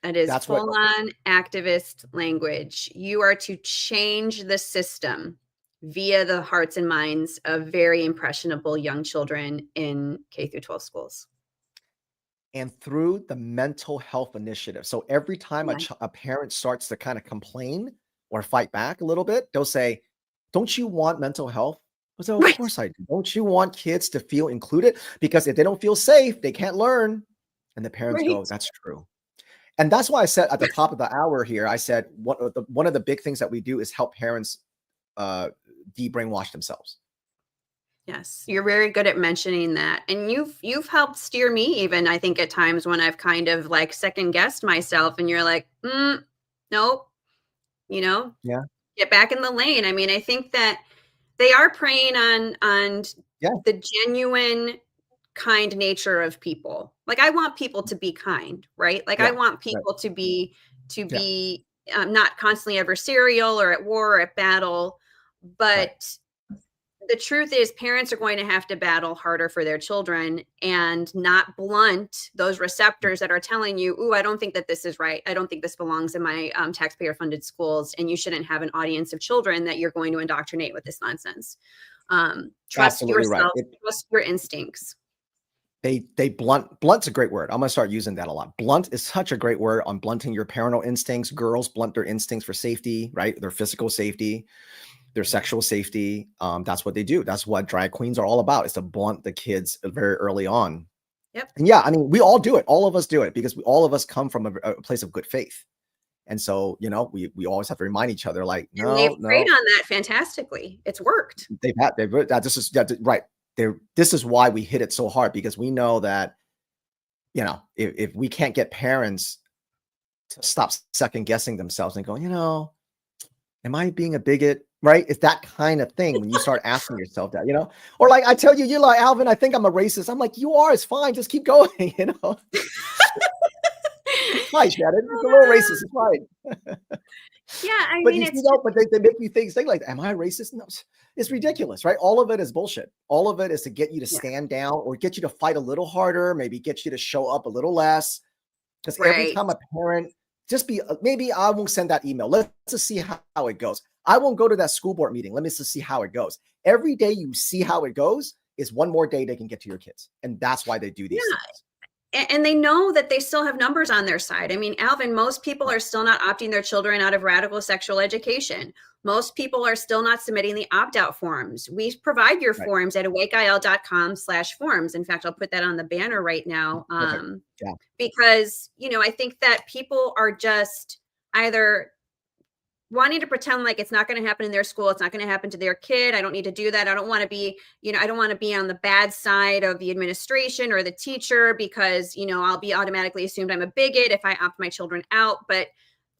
That is full-on activist language. You are to change the system via the hearts and minds of very impressionable young children in K-12 schools. And through the mental health initiative. So every time a parent starts to kind of complain or fight back a little bit, they'll say, don't you want mental health? I say, of course I do. Don't you want kids to feel included? Because if they don't feel safe, they can't learn. And the parents go, that's true. And that's why I said at the top of the hour here, I said, one of the big things that we do is help parents de-brainwash themselves. Yes, you're very good at mentioning that. And you've helped steer me even, I think, at times when I've kind of like second guessed myself and you're like, nope, get back in the lane. I mean, I think that they are preying on the genuine kind nature of people. Like I want people to be kind, right? Like I want people to be not constantly adversarial or at war or at battle, but the truth is parents are going to have to battle harder for their children and not blunt those receptors that are telling you, ooh, I don't think that this is right. I don't think this belongs in my taxpayer funded schools. And you shouldn't have an audience of children that you're going to indoctrinate with this nonsense. Trust yourself, trust your instincts. Blunt's a great word. I'm going to start using that a lot. Blunt is such a great word on blunting your parental instincts. Girls blunt their instincts for safety, right? Their physical safety, their sexual safety. That's what they do. That's what drag queens are all about, is to blunt the kids very early on. Yep. And yeah, I mean, we all do it. All of us do it because all of us come from a place of good faith. And so, we always have to remind each other, like, no, they've preyed on that fantastically. It's worked. This is why we hit it so hard, because we know that, if we can't get parents to stop second guessing themselves and go, am I being a bigot? Right? It's that kind of thing when you start asking yourself that, or like I tell you, you're like, Alvin, I think I'm a racist. I'm like, you are, it's fine. Just keep going, It's fine, Shannon. It's a little racist. It's fine. Yeah, I but mean, but they make me think like, am I racist? No, it's ridiculous, right? All of it is bullshit. All of it is to get you to stand down or get you to fight a little harder, maybe get you to show up a little less. Because every time a parent, maybe I won't send that email. Let's just see how it goes. I won't go to that school board meeting. Let me just see how it goes. Every day you see how it goes is one more day they can get to your kids. And that's why they do these things. And they know that they still have numbers on their side. I mean, Alvin, most people are still not opting their children out of radical sexual education. Most people are still not submitting the opt-out forms. We provide your forms at awakeil.com/forms. In fact, I'll put that on the banner right now. Because, I think that people are just either wanting to pretend like it's not going to happen in their school. It's not going to happen to their kid. I don't need to do that. I don't want to be, I don't want to be on the bad side of the administration or the teacher because, I'll be automatically assumed I'm a bigot if I opt my children out. But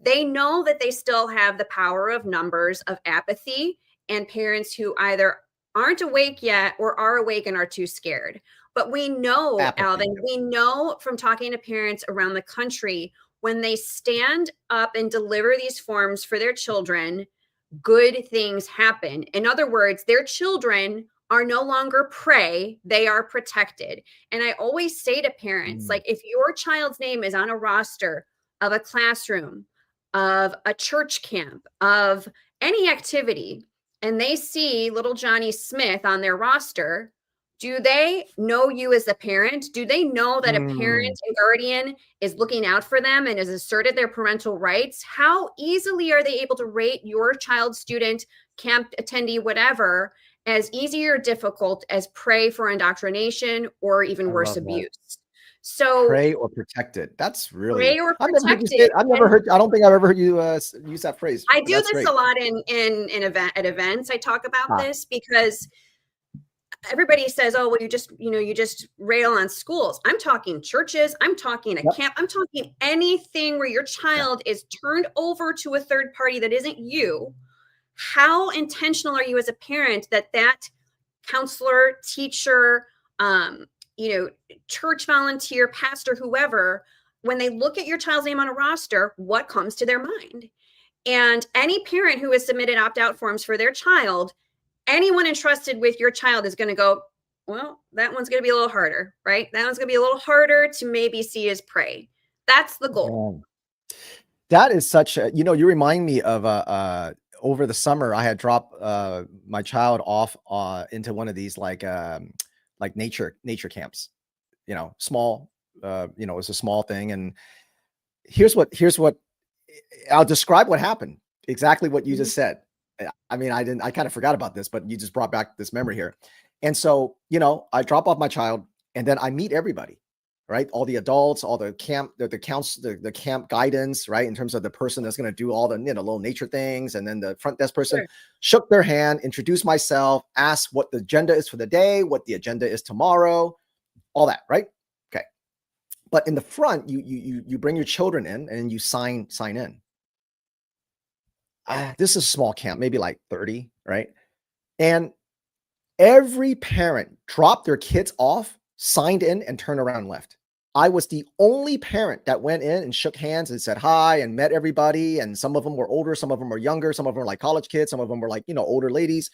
they know that they still have the power of numbers, of apathy, and parents who either aren't awake yet or are awake and are too scared. But we know, Alvin, we know from talking to parents around the country, when they stand up and deliver these forms for their children, good things happen. In other words, their children are no longer prey, they are protected. And I always say to parents, like, if your child's name is on a roster of a classroom, of a church camp, of any activity, and they see little Johnny Smith on their roster, do they know you as a parent? Do they know that a parent and guardian is looking out for them and has asserted their parental rights? How easily are they able to rate your child, student, camp attendee, whatever, as easy or difficult as prey for indoctrination or even worse, abuse? So prey or protected. That's really prey or protected. I don't think I've ever heard you use that phrase. I do this a lot at events. I talk about this because everybody says, oh, well, you just rail on schools. I'm talking churches. I'm talking a camp. I'm talking anything where your child is turned over to a third party that isn't you. How intentional are you as a parent that counselor, teacher, church volunteer, pastor, whoever, when they look at your child's name on a roster, what comes to their mind? And any parent who has submitted opt-out forms for their child, anyone entrusted with your child is going to go, well, that one's going to be a little harder, right? That one's going to be a little harder to maybe see as prey. That's the goal. Yeah. That is such a, you remind me of over the summer, I had dropped my child off into one of these like nature camps, small, it's a small thing. And here's what I'll describe what happened. Exactly what you just said. I mean, I kind of forgot about this, but you just brought back this memory here. And so, I drop off my child and then I meet everybody, right? All the adults, all the camp, the camp guidance, right? In terms of the person that's going to do all the, little nature things. And then the front desk person shook their hand, introduced myself, asked what the agenda is for the day, what the agenda is tomorrow, all that, right? Okay. But in the front, you bring your children in and you sign in. This is a small camp, maybe like 30, right? And every parent dropped their kids off, signed in, and turned around and left. I was the only parent that went in and shook hands and said hi and met everybody. And some of them were older, some of them were younger, some of them were like college kids, some of them were like, older ladies,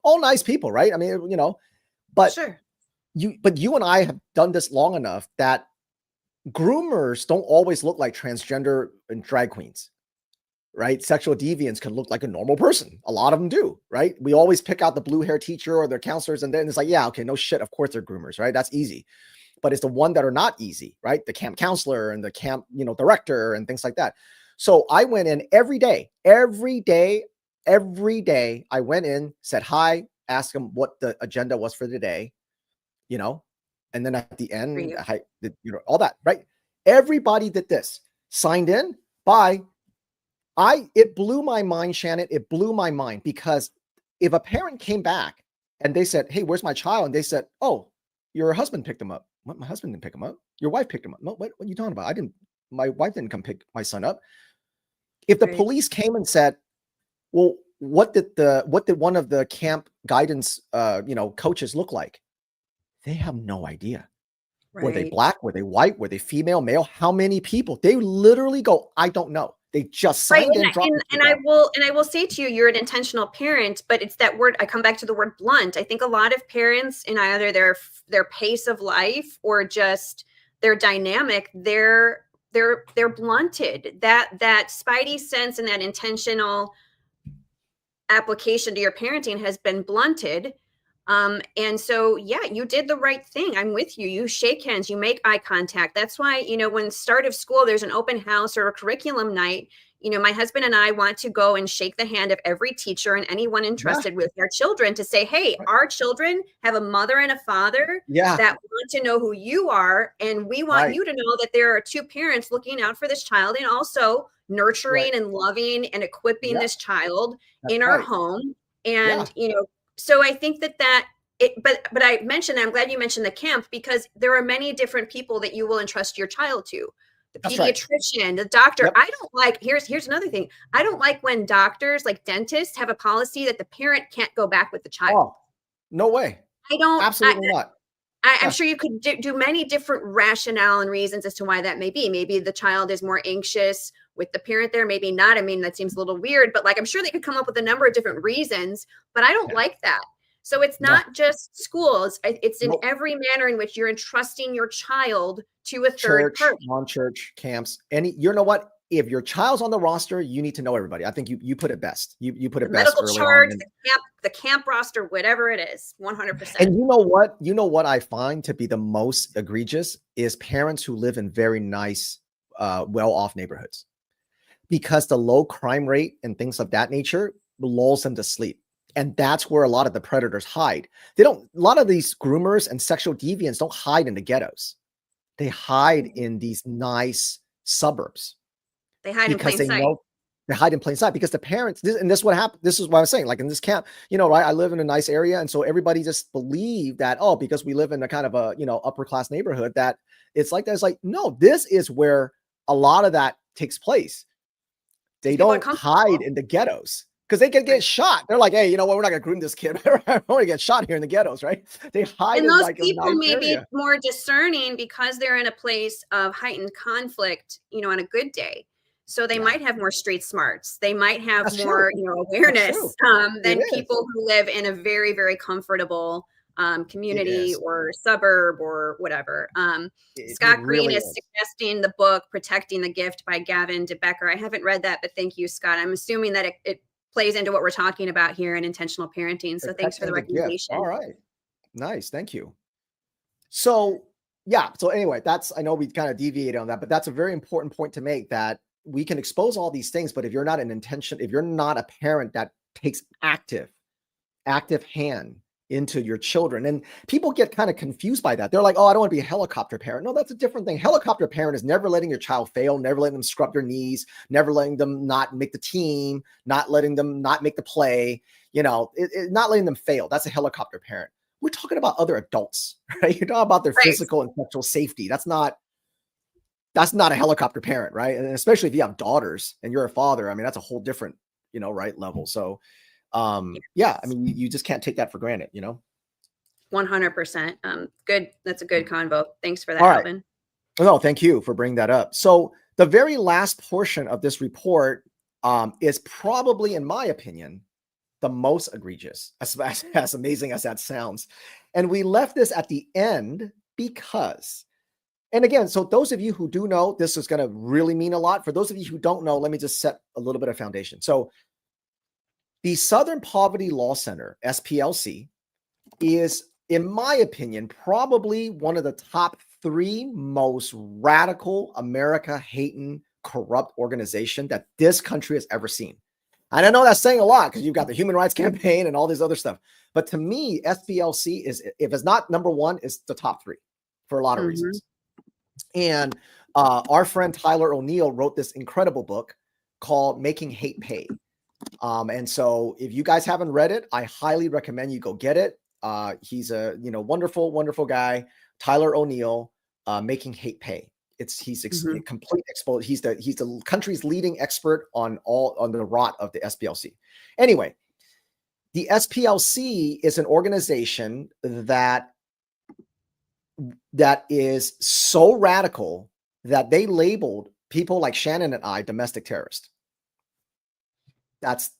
all nice people, right? I mean, but sure. You and I have done this long enough that groomers don't always look like transgender and drag queens. Right? Sexual deviants can look like a normal person. A lot of them do, right? We always pick out the blue hair teacher or their counselors. And then it's like, yeah, okay, no shit. Of course they're groomers, right? That's easy. But it's the one that are not easy, right? The camp counselor and the camp, director and things like that. So I went in every day, I went in, said hi, asked them what the agenda was for the day, and then at the end, all that, right? Everybody did this, signed in, bye. It blew my mind, Shannon. It blew my mind because if a parent came back and they said, hey, where's my child? And they said, oh, your husband picked him up. What? My husband didn't pick him up. Your wife picked him up. No, what are you talking about? My wife didn't come pick my son up. If the police came and said, well, what did one of the camp guidance, coaches look like? They have no idea. Right. Were they black? Were they white? Were they female, male? How many people? They literally go, I don't know. They just signed in. And I will say to you, you're an intentional parent, but it's that word. I come back to the word blunt. I think a lot of parents in either their pace of life or just their dynamic, they're blunted. That spidey sense and that intentional application to your parenting has been blunted. And so, yeah, you did the right thing. I'm with you. You shake hands, you make eye contact. That's why, when start of school, there's an open house or a curriculum night. My husband and I want to go and shake the hand of every teacher and anyone entrusted with their children to say, hey, our children have a mother and a father that want to know who you are. And we want you to know that there are two parents looking out for this child and also nurturing and loving and equipping this child in our home. And, so I think but I mentioned, I'm glad you mentioned the camp because there are many different people that you will entrust your child to. The pediatrician, the doctor. I don't like, here's another thing. I don't like when doctors, like dentists, have a policy that the parent can't go back with the child. Oh, no way. Absolutely not. I'm sure you could do many different rationale and reasons as to why that may be. Maybe the child is more anxious with the parent there, maybe not. I mean, that seems a little weird, but I'm sure they could come up with a number of different reasons, but I don't like that. So it's not just schools. It's in every manner in which you're entrusting your child to a third party. Non-church camps. You know what? If your child's on the roster, you need to know everybody. I think you put it best. You put it best. Medical charge, the camp roster, whatever it is, 100%. And you know what? You know what I find to be the most egregious is parents who live in very nice, well-off neighborhoods. Because the low crime rate and things of that nature lulls them to sleep. And that's where a lot of the predators hide. A lot of these groomers and sexual deviants don't hide in the ghettos. They hide in these nice suburbs. They hide in plain sight. They hide in plain sight because the parents, this is what happened. This is what I was saying. Like in this camp, right? I live in a nice area. And so everybody just believed that, because we live in a kind of a, upper class neighborhood that it's like that. It's like, no, this is where a lot of that takes place. They don't hide in the ghettos because they can get shot. They're like, hey, you know what? We're not going to groom this kid. I want to get shot here in the ghettos, right? They hide and in those like a people nice may be area. more discerning because they're in a place of heightened conflict, on a good day. So they might have more street smarts. They might have That's more, true. awareness It than is. people who live in a very, very comfortable It community is. or suburb or whatever. It Scott Green really is is. suggesting the book "Protecting the Gift" by Gavin DeBecker. I haven't read that, but thank you, Scott. I'm assuming that it plays into what we're talking about here in intentional parenting. So thanks for the Protecting the gift. recommendation. All right. Nice. Thank you. So yeah. So anyway, I know we kind of deviated on that, but that's a very important point to make, that we can expose all these things, but if you're not if you're not a parent that takes active hand into your children, and people get kind of confused by that. They're like, oh, I don't want to be a helicopter parent. No, that's a different thing. Helicopter parent is never letting your child fail, never letting them scrub their knees, never letting them not make the team, not letting them not make the play, not letting them fail. That's a helicopter parent. We're talking about other adults, right? You're talking about their physical and sexual safety. That's not a helicopter parent, right? And especially if you have daughters and you're a father, I mean, that's a whole different, right, level. So yeah, I mean, you just can't take that for granted, 100%. Good. That's a good convo. Thanks for that, All right. Alvin. No, thank you for bringing that up. So the very last portion of this report is probably, in my opinion, the most egregious, as amazing as that sounds. And we left this at the end because, and again, so those of you who do know, this is going to really mean a lot. For those of you who don't know, let me just set a little bit of foundation. So the Southern Poverty Law Center, SPLC, is, in my opinion, probably one of the top 3 most radical, America-hating, corrupt organization that this country has ever seen. And I know that's saying a lot because you've got the Human Rights Campaign and all this other stuff. But to me, SPLC is, if it's not number 1, it's the top 3 for a lot of reasons. And our friend Tyler O'Neill wrote this incredible book called Making Hate Pay. And so if you guys haven't read it, I highly recommend you go get it. He's a, wonderful, wonderful guy, Tyler O'Neill, Making Hate Pay. He's complete exposed. He's the country's leading expert on the rot of the SPLC. Anyway, the SPLC is an organization that is so radical that they labeled people like Shannon and I domestic terrorists. That's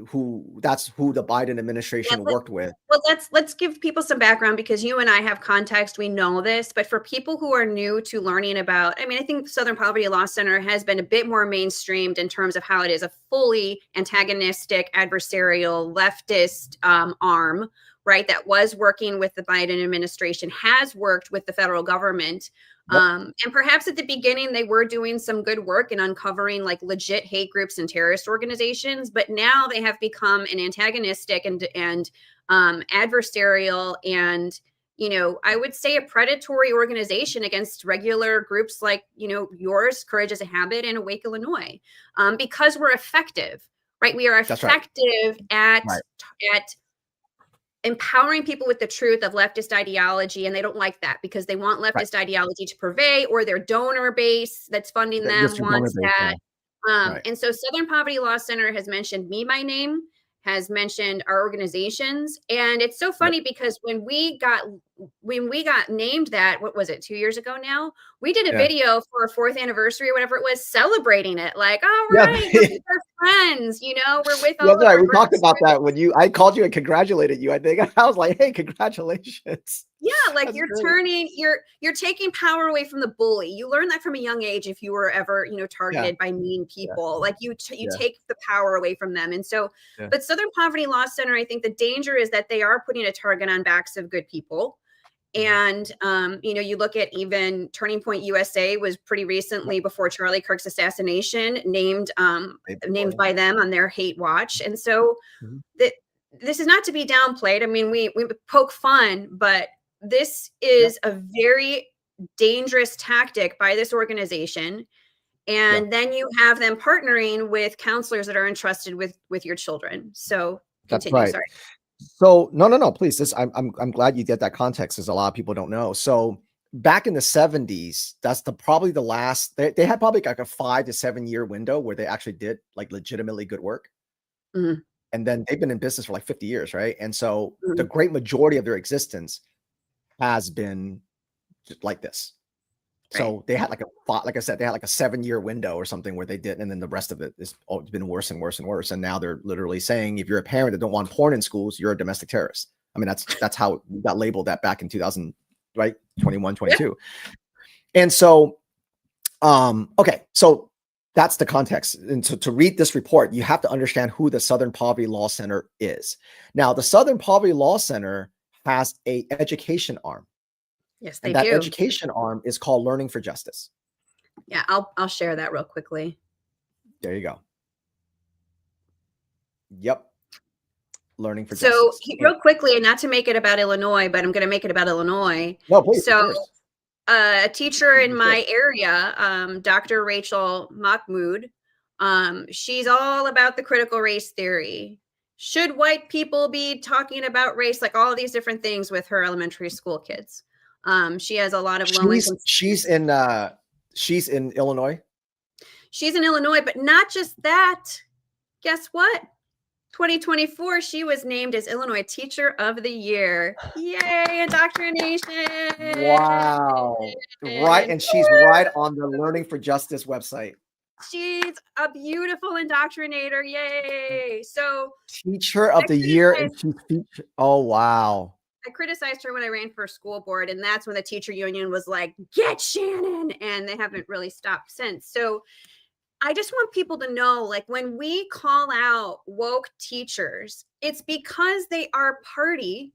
who the Biden administration worked with. Well, let's give people some background, because you and I have context. We know this, but for people who are new to learning about, I mean, I think the Southern Poverty Law Center has been a bit more mainstreamed in terms of how it is a fully antagonistic, adversarial, leftist arm, right? That was working with the Biden administration, has worked with the federal government. And perhaps at the beginning, they were doing some good work in uncovering like legit hate groups and terrorist organizations. But now they have become an antagonistic and adversarial and, I would say a predatory organization against regular groups like, yours, Courage is a Habit, and Awake Illinois, because we're effective, right? We are effective at empowering people with the truth of leftist ideology, and they don't like that because they want leftist ideology to pervade, or their donor base that's funding them wants that. And so Southern Poverty Law Center has mentioned me by name, has mentioned our organizations, and it's so funny because when we got named that, what was it, 2 years ago now, we did a video for our 4th anniversary or whatever it was, celebrating it, like, all right, we're with our friends, we're with all that's right. We talked about that when I called you and congratulated you. I think I was like, hey, congratulations. Yeah, like that's you're taking power away from the bully. You learn that from a young age if you were ever, targeted by mean people. Like you take the power away from them. And so, but Southern Poverty Law Center, I think the danger is that they are putting a target on backs of good people. And, you look at even Turning Point USA was pretty recently, before Charlie Kirk's assassination, named by them on their hate watch. And so this is not to be downplayed. I mean, we poke fun, but this is a very dangerous tactic by this organization. And then you have them partnering with counselors that are entrusted with your children. So continue. That's right. Sorry. So no, please. I'm glad you get that context, because a lot of people don't know. So back in the 70s, that's probably the last. They had probably like a 5 to 7 year window where they actually did like legitimately good work. Mm-hmm. And then they've been in business for like 50 years, right? And so the great majority of their existence has been just like this. Right. So they had like I said, they had like a 7-year window or something where they did, and then the rest of it is been worse and worse and worse. And now they're literally saying, if you're a parent that don't want porn in schools, you're a domestic terrorist. I mean, that's how we got labeled that back in 2000, right? 21, 22. Yeah. And so, okay, so that's the context. And so to read this report, you have to understand who the Southern Poverty Law Center is. Now, the Southern Poverty Law Center has a education arm. Yes, they and that do. education arm is called Learning for Justice. Yeah, I'll share that real quickly. There you go. Yep. Learning for Justice. So real quickly, and not to make it about Illinois, but I'm going to make it about Illinois. No, please. So a teacher in my area, Dr. Rachel Mahmoud, she's all about the critical race theory. Should white people be talking about race, like all of these different things with her elementary school kids? She has a lot of low income. She's in Illinois. She's in Illinois, but not just that. Guess what? 2024, she was named as Illinois Teacher of the Year. Yay, indoctrination. Wow. Right. And she's right on the Learning for Justice website. She's a beautiful indoctrinator. Yay. So Teacher of the Year. And she's featured. Oh, wow. I criticized her when I ran for school board, and that's when the teacher union was like, get Shannon. And they haven't really stopped since. So I just want people to know, like, when we call out woke teachers, it's because they are party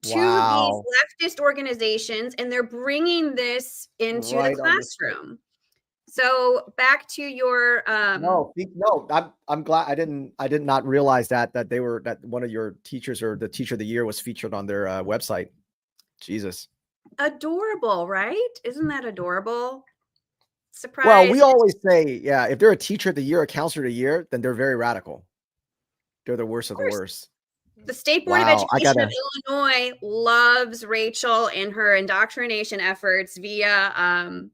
to these leftist organizations, and they're bringing this into the classroom. So back to your no, I'm glad I did not realize that one of your teachers or the Teacher of the Year was featured on their website. Jesus. Adorable, right? Isn't that adorable? Surprise. Well, we always say, yeah, if they're a Teacher of the Year, a Counselor of the Year, then they're very radical. They're the worst of the worst. The State Board of Education of Illinois loves Rachel and her indoctrination efforts via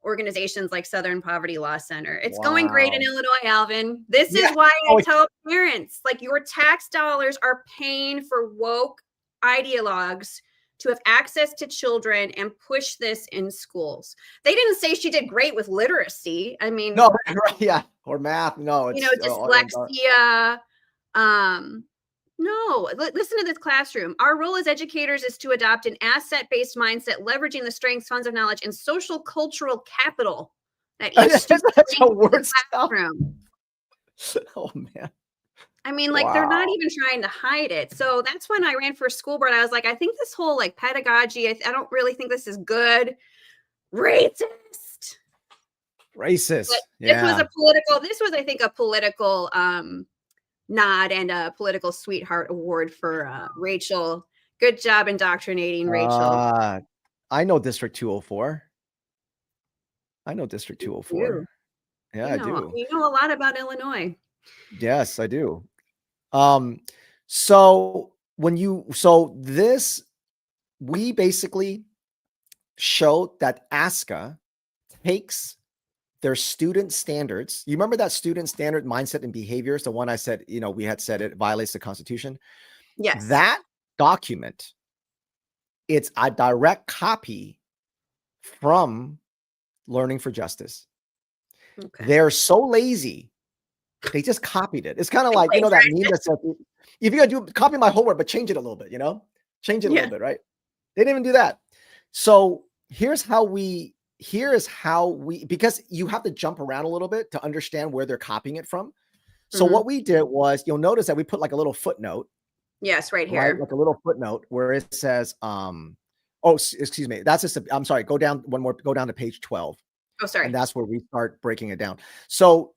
organizations like Southern Poverty Law Center. It's going great in Illinois, Alvin. This is why I tell parents, like, your tax dollars are paying for woke ideologues to have access to children and push this in schools. They didn't say she did great with literacy. I mean, no, yeah, or math. No, it's, dyslexia. No, listen to this classroom. Our role as educators is to adopt an asset-based mindset, leveraging the strengths, funds of knowledge, and social cultural capital that each student brings to the classroom. Oh, man. I mean, like, they're not even trying to hide it. So that's when I ran for school board. I was like, I think this whole, like, pedagogy, I don't really think this is good. Racist. But this was, I think, a political nod and a political sweetheart award for Rachel. Good job indoctrinating, Rachel. I know District 204. I know District 204. Yeah, I do. You know a lot about Illinois. Yes, I do. So we basically showed that ASCA takes their student standards. You remember that student standard mindset and behaviors, the one I said, we had said it violates the Constitution. Yes. That document, it's a direct copy from Learning for Justice. Okay. They're so lazy. They just copied it. It's kind of like, that meme that said, if you're going to copy my homework, but change it a little bit, change it a little bit, right? They didn't even do that. So here's how we, because you have to jump around a little bit to understand where they're copying it from. So what we did was, you'll notice that we put like a little footnote. Yes, right here. Right? Like a little footnote where it says, excuse me. That's just, I'm sorry. Go down to page 12. Oh, sorry. And that's where we start breaking it down. So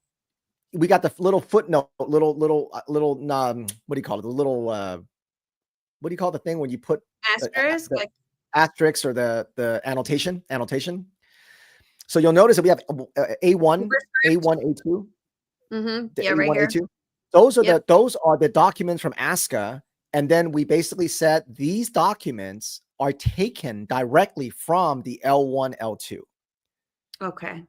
we got the little footnote, little, what do you call it? The little, what do you call the thing when you put asterisk, like asterisks or the annotation? So you'll notice that we have A1, A2. Yeah, right here. A2. Those are the documents from ASCA. And then we basically said these documents are taken directly from the L1, L2. Okay.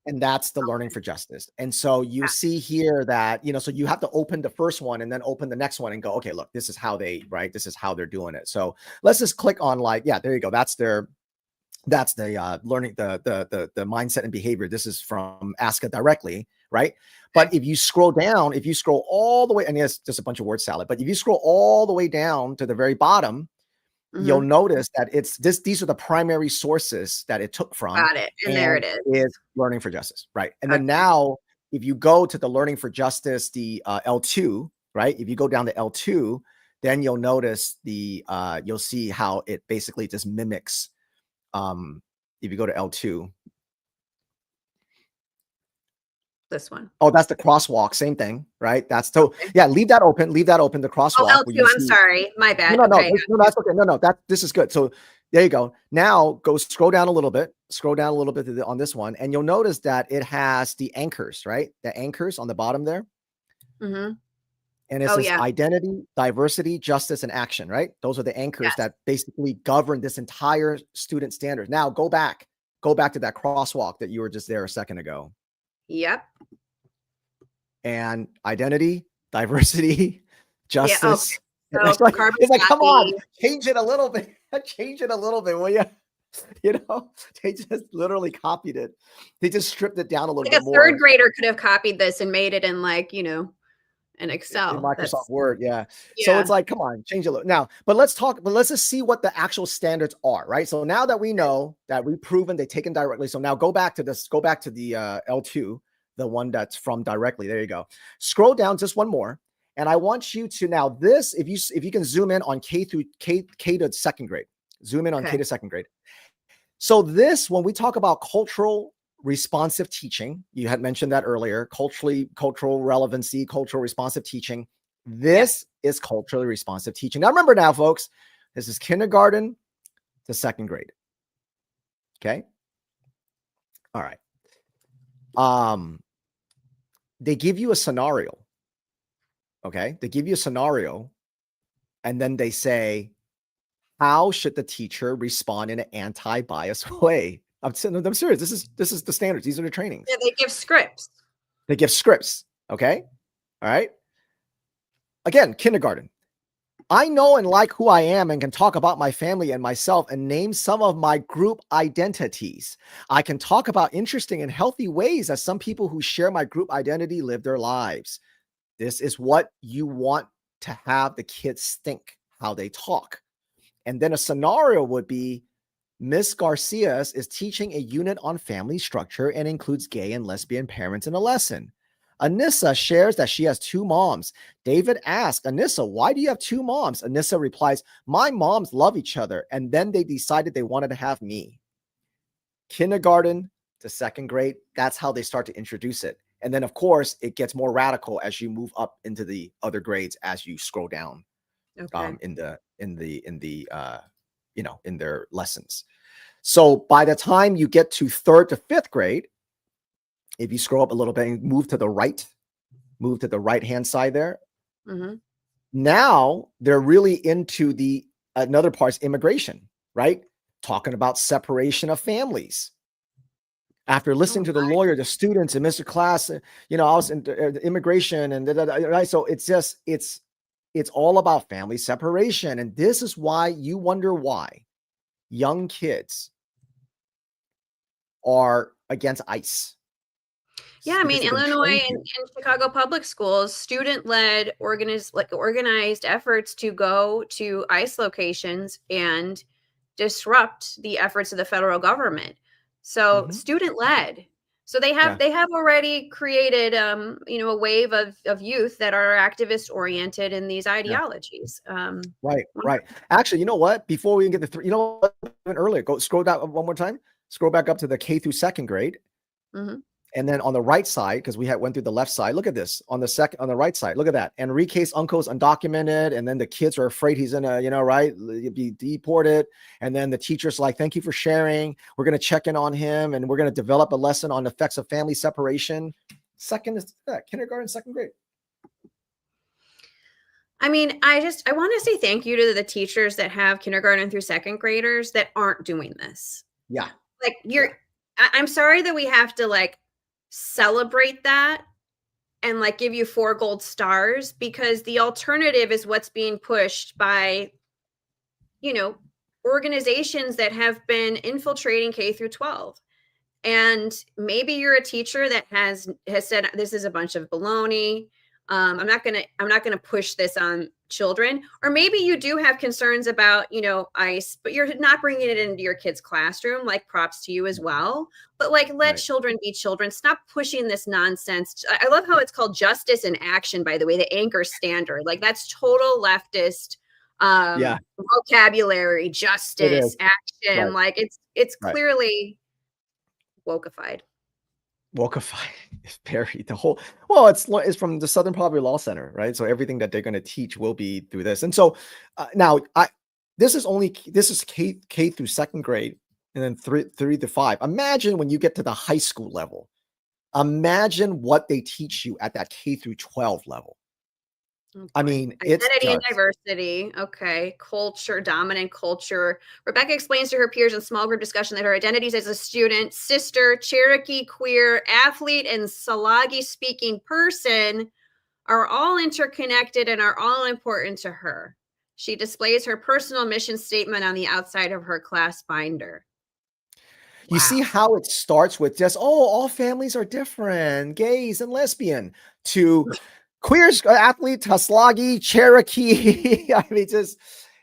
And that's the learning for justice. And so you see here that, so you have to open the first one and then open the next one and go, okay, look, this is how they, right? This is how they're doing it. So let's just click on there you go. That's the learning, the mindset and behavior. This is from ASCA directly, right? But if you scroll down, if you scroll all the way, and yes, just a bunch of word salad, but if you scroll all the way down to the very bottom, you'll notice that these are the primary sources that it took from. Got it. And there it is learning for justice, right? And then now, if you go to the learning for justice, the L2, right? If you go down to L2, then you'll notice you'll see how it basically just mimics. If you go to L2, this one. Oh, that's the crosswalk. Same thing, right? That's so. Yeah, leave that open. Leave that open. The crosswalk. Oh, L2. I'm sorry. My bad. No, that's okay. No. This is good. So there you go. Now go scroll down a little bit. Scroll down a little bit on this one, and you'll notice that it has the anchors, right? The anchors on the bottom there. And it says identity, diversity, justice, and action, right? Those are the anchors that basically govern this entire student standard. Now go back to that crosswalk that you were just there a second ago. Yep. And identity, diversity, justice. So it's like, come on, change it a little bit. Change it a little bit, will you? They just literally copied it. They just stripped it down a little bit more. A third grader could have copied this and made it in in Excel. In Microsoft Word, yeah. So it's like, come on, change it a little. Now, but let's just see what the actual standards are, right? So now that we know that we've proven they taken directly, so now go back to the L2, the one that's from directly. There you go. Scroll down just one more. And I want you to now if you can zoom in on K to second grade, zoom in on K to second grade. So when we talk about cultural responsive teaching, you had mentioned that earlier, cultural relevancy, cultural responsive teaching. This is culturally responsive teaching. Now remember now, folks, this is kindergarten to second grade. Okay. All right. They give you a scenario. Okay. They give you a scenario and then they say, how should the teacher respond in an anti-bias way? I'm serious. This is the standards. These are the trainings. Yeah, they give scripts. Okay. All right. Again, kindergarten. I know and like who I am and can talk about my family and myself and name some of my group identities. I can talk about interesting and healthy ways that some people who share my group identity live their lives. This is what you want to have the kids think, how they talk. And then a scenario would be, Miss Garcia is teaching a unit on family structure and includes gay and lesbian parents in a lesson. Anissa shares that she has 2 moms. David asks, Anissa, why do you have 2 moms? Anissa replies, my moms love each other, and then they decided they wanted to have me. Kindergarten to second grade, that's how they start to introduce it. And then, of course, it gets more radical as you move up into the other grades as you scroll down in their lessons. So by the time you get to 3rd to 5th grade, if you scroll up a little bit and move to the right-hand side there, now they're really into another part's immigration, right? Talking about separation of families. After listening to the lawyer, the students in Mr. Class, I was in immigration and right. So it's all about family separation. And this is why you wonder why young kids are against ICE. Yeah, I mean, Illinois and Chicago public schools, student-led organized efforts to go to ICE locations and disrupt the efforts of the federal government. So student-led. So they have already created a wave of youth that are activist oriented in these ideologies. Right. Actually, you know what? Before we get earlier, go scroll down one more time. Scroll back up to the K through second grade. And then on the right side, because we went through the left side, look at this on the right side. Look at that. Enrique's uncle's undocumented, and then the kids are afraid he's gonna, be deported. And then the teacher's like, "Thank you for sharing. We're gonna check in on him, and we're gonna develop a lesson on the effects of family separation." Kindergarten, second grade. I mean, I want to say thank you to the teachers that have kindergarten through second graders that aren't doing this. Yeah. I'm sorry that we have to celebrate that and like give you 4 gold stars, because the alternative is what's being pushed by, you know, organizations that have been infiltrating K through 12. And maybe you're a teacher that has said this is a bunch of baloney. I'm not gonna push this on children. Or maybe you do have concerns about, you know, ICE, but you're not bringing it into your kid's classroom. Like, props to you as well. But like, let children be children. Stop pushing this nonsense. I love how it's called justice in action, by the way, the anchor standard. Like, that's total leftist vocabulary. Justice, action. Like, it's clearly wokeified. Is very the whole. Well, it's from the Southern Poverty Law Center, right? So everything that they're going to teach will be through this. And so now this is K through second grade, and then 3 to 5. Imagine when you get to the high school level. Imagine what they teach you at that K through 12 level. I mean, identity and diversity. Okay. Culture, dominant culture. Rebecca explains to her peers in small group discussion that her identities as a student, sister, Cherokee, queer, athlete, and Salagi speaking person are all interconnected and are all important to her. She displays her personal mission statement on the outside of her class binder. You see how it starts with just, all families are different, gays and lesbian, to queers, athlete, Taslagi, Cherokee. I mean, this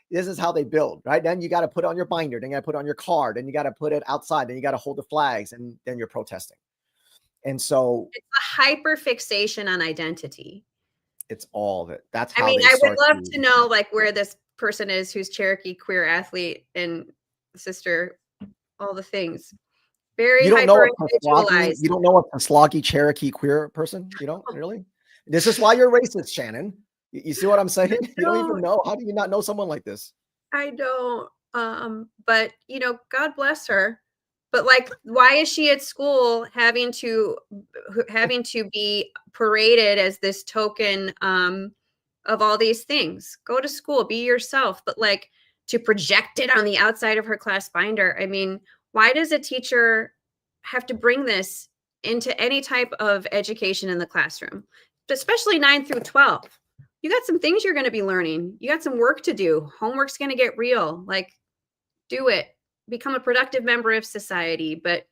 is how they build, right? Then you got to put it on your binder, then you got to put it on your card, then you got to put it outside, then you got to hold the flags, and then you're protesting. And so it's a hyper fixation on identity. It's all of it. That's how I mean, I would love to know like where this person is who's Cherokee, queer, athlete, and sister, all the things. Very hyper individualized. You don't know a Taslagi, Cherokee, queer person? You don't really? This is why you're racist, Shannon. You see what I'm saying? You don't even know. How do you not know someone like this? I don't. But you know, God bless her. But like, why is she at school having to be paraded as this token of all these things? Go to school, be yourself. But like, to project it on the outside of her class binder. I mean, why does a teacher have to bring this into any type of education in the classroom, especially 9 through 12? You got some things you're going to be learning. You got some work to do. Homework's going to get real. Like, do it. Become a productive member of society. But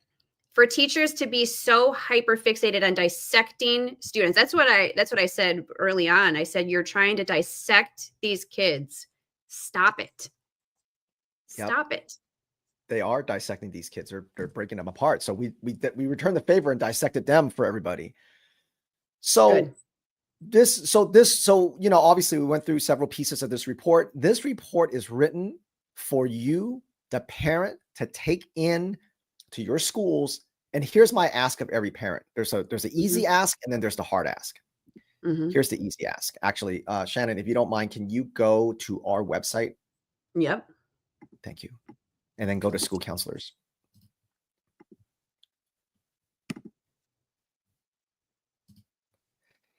for teachers to be so hyper fixated on dissecting students, that's what I said early on. I said, you're trying to dissect these kids. Stop it. Stop it. They are dissecting these kids. They're breaking them apart. So we returned the favor and dissected them for everybody. So so, you know, obviously we went through several pieces of this report. This report is written for you, the parent, to take in to your schools. And here's my ask of every parent. There's an easy ask, and then there's the hard ask. Here's the easy ask. Actually, Shannon, if you don't mind, can you go to our website? Yep. Thank you. And then go to school counselors.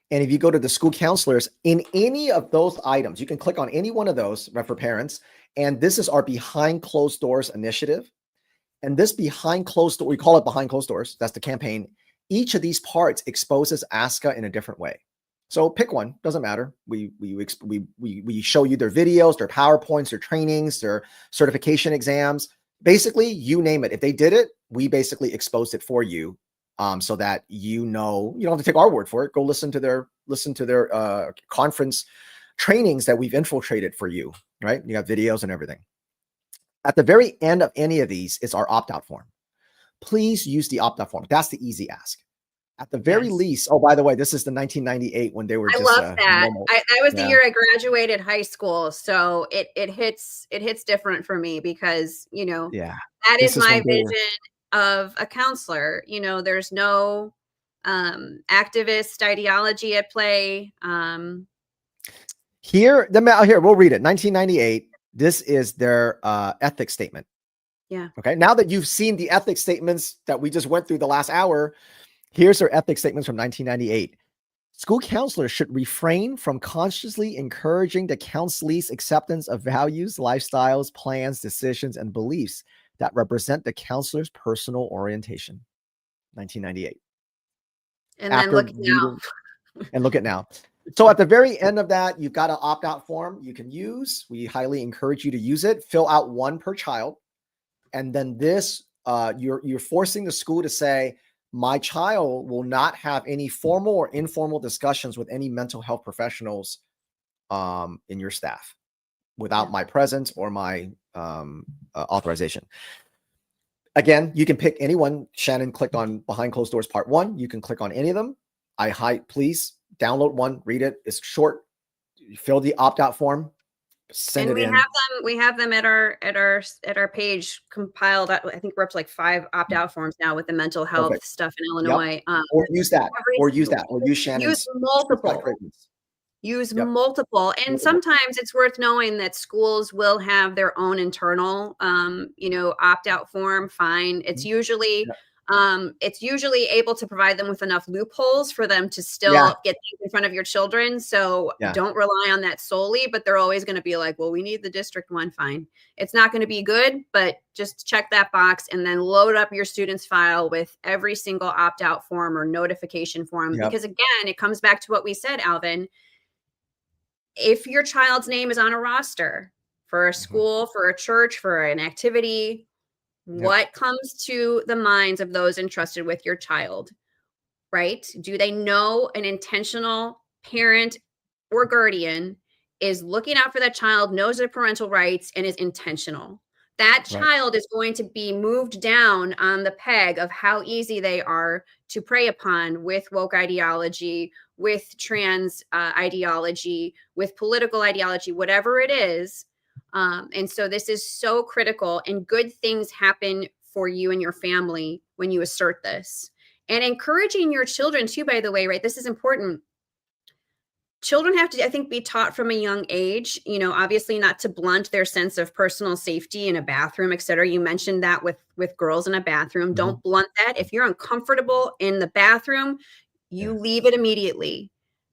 And if you go to the school counselors, in any of those items, you can click on any one of those for parents. And this is our behind closed doors initiative. And this behind closed door, we call it behind closed doors. That's the campaign. Each of these parts exposes ASCA in a different way. So pick one, doesn't matter. We show you their videos, their PowerPoints, their trainings, their certification exams. Basically, you name it. If they did it, we basically exposed it for you. So that you know, you don't have to take our word for it. Go listen to their conference trainings that we've infiltrated for you, right? You got videos and everything. At the very end of any of these is our opt-out form. Please use the opt-out form. That's the easy ask. At the very least, oh, by the way, this is the 1998 when they were just, I love that. That was the year I graduated high school. So it hits different for me because, you know, that is my vision of a counselor. You know, there's no activist ideology at play. Here, we'll read it. 1998. This is their ethics statement. Yeah. Okay. Now that you've seen the ethics statements that we just went through the last hour, here's their ethics statements from 1998. School counselors should refrain from consciously encouraging the counselee's acceptance of values, lifestyles, plans, decisions, and beliefs that represent the counselor's personal orientation. 1998. And then after look now. and look at now. So at the very end of that, you've got an opt-out form you can use. We highly encourage you to use it. Fill out one per child. And then this, you're forcing the school to say, my child will not have any formal or informal discussions with any mental health professionals in your staff without my presence or my authorization. Again, you can pick anyone. Shannon clicked on Behind Closed Doors Part 1. You can click on any of them. Please download one, read it. It's short. You fill the opt-out form, send it in. We have them at our page compiled. I think we're up to like 5 opt-out forms now with the mental health stuff in Illinois. Yep. Or use that. Or use Shannon's. Use multiple. Use multiple. And sometimes it's worth knowing that schools will have their own internal, opt-out form. Fine. It's usually able to provide them with enough loopholes for them to still get things in front of your children. So don't rely on that solely, but they're always going to be like, well, we need the district one. Fine. It's not going to be good, but just check that box and then load up your student's file with every single opt-out form or notification form. Because again, it comes back to what we said, Alvin. If your child's name is on a roster for a school, for a church, for an activity, what comes to the minds of those entrusted with your child, right? Do they know an intentional parent or guardian is looking out for that child, knows their parental rights, and is intentional? That child is going to be moved down on the peg of how easy they are to prey upon with woke ideology, with trans ideology, with political ideology, whatever it is. And so this is so critical, and good things happen for you and your family when you assert this. And encouraging your children too, by the way, right? This is important. Children have to, I think, be taught from a young age, obviously not to blunt their sense of personal safety in a bathroom, et cetera. You mentioned that with girls in a bathroom. Don't blunt that. If you're uncomfortable in the bathroom, you leave it immediately.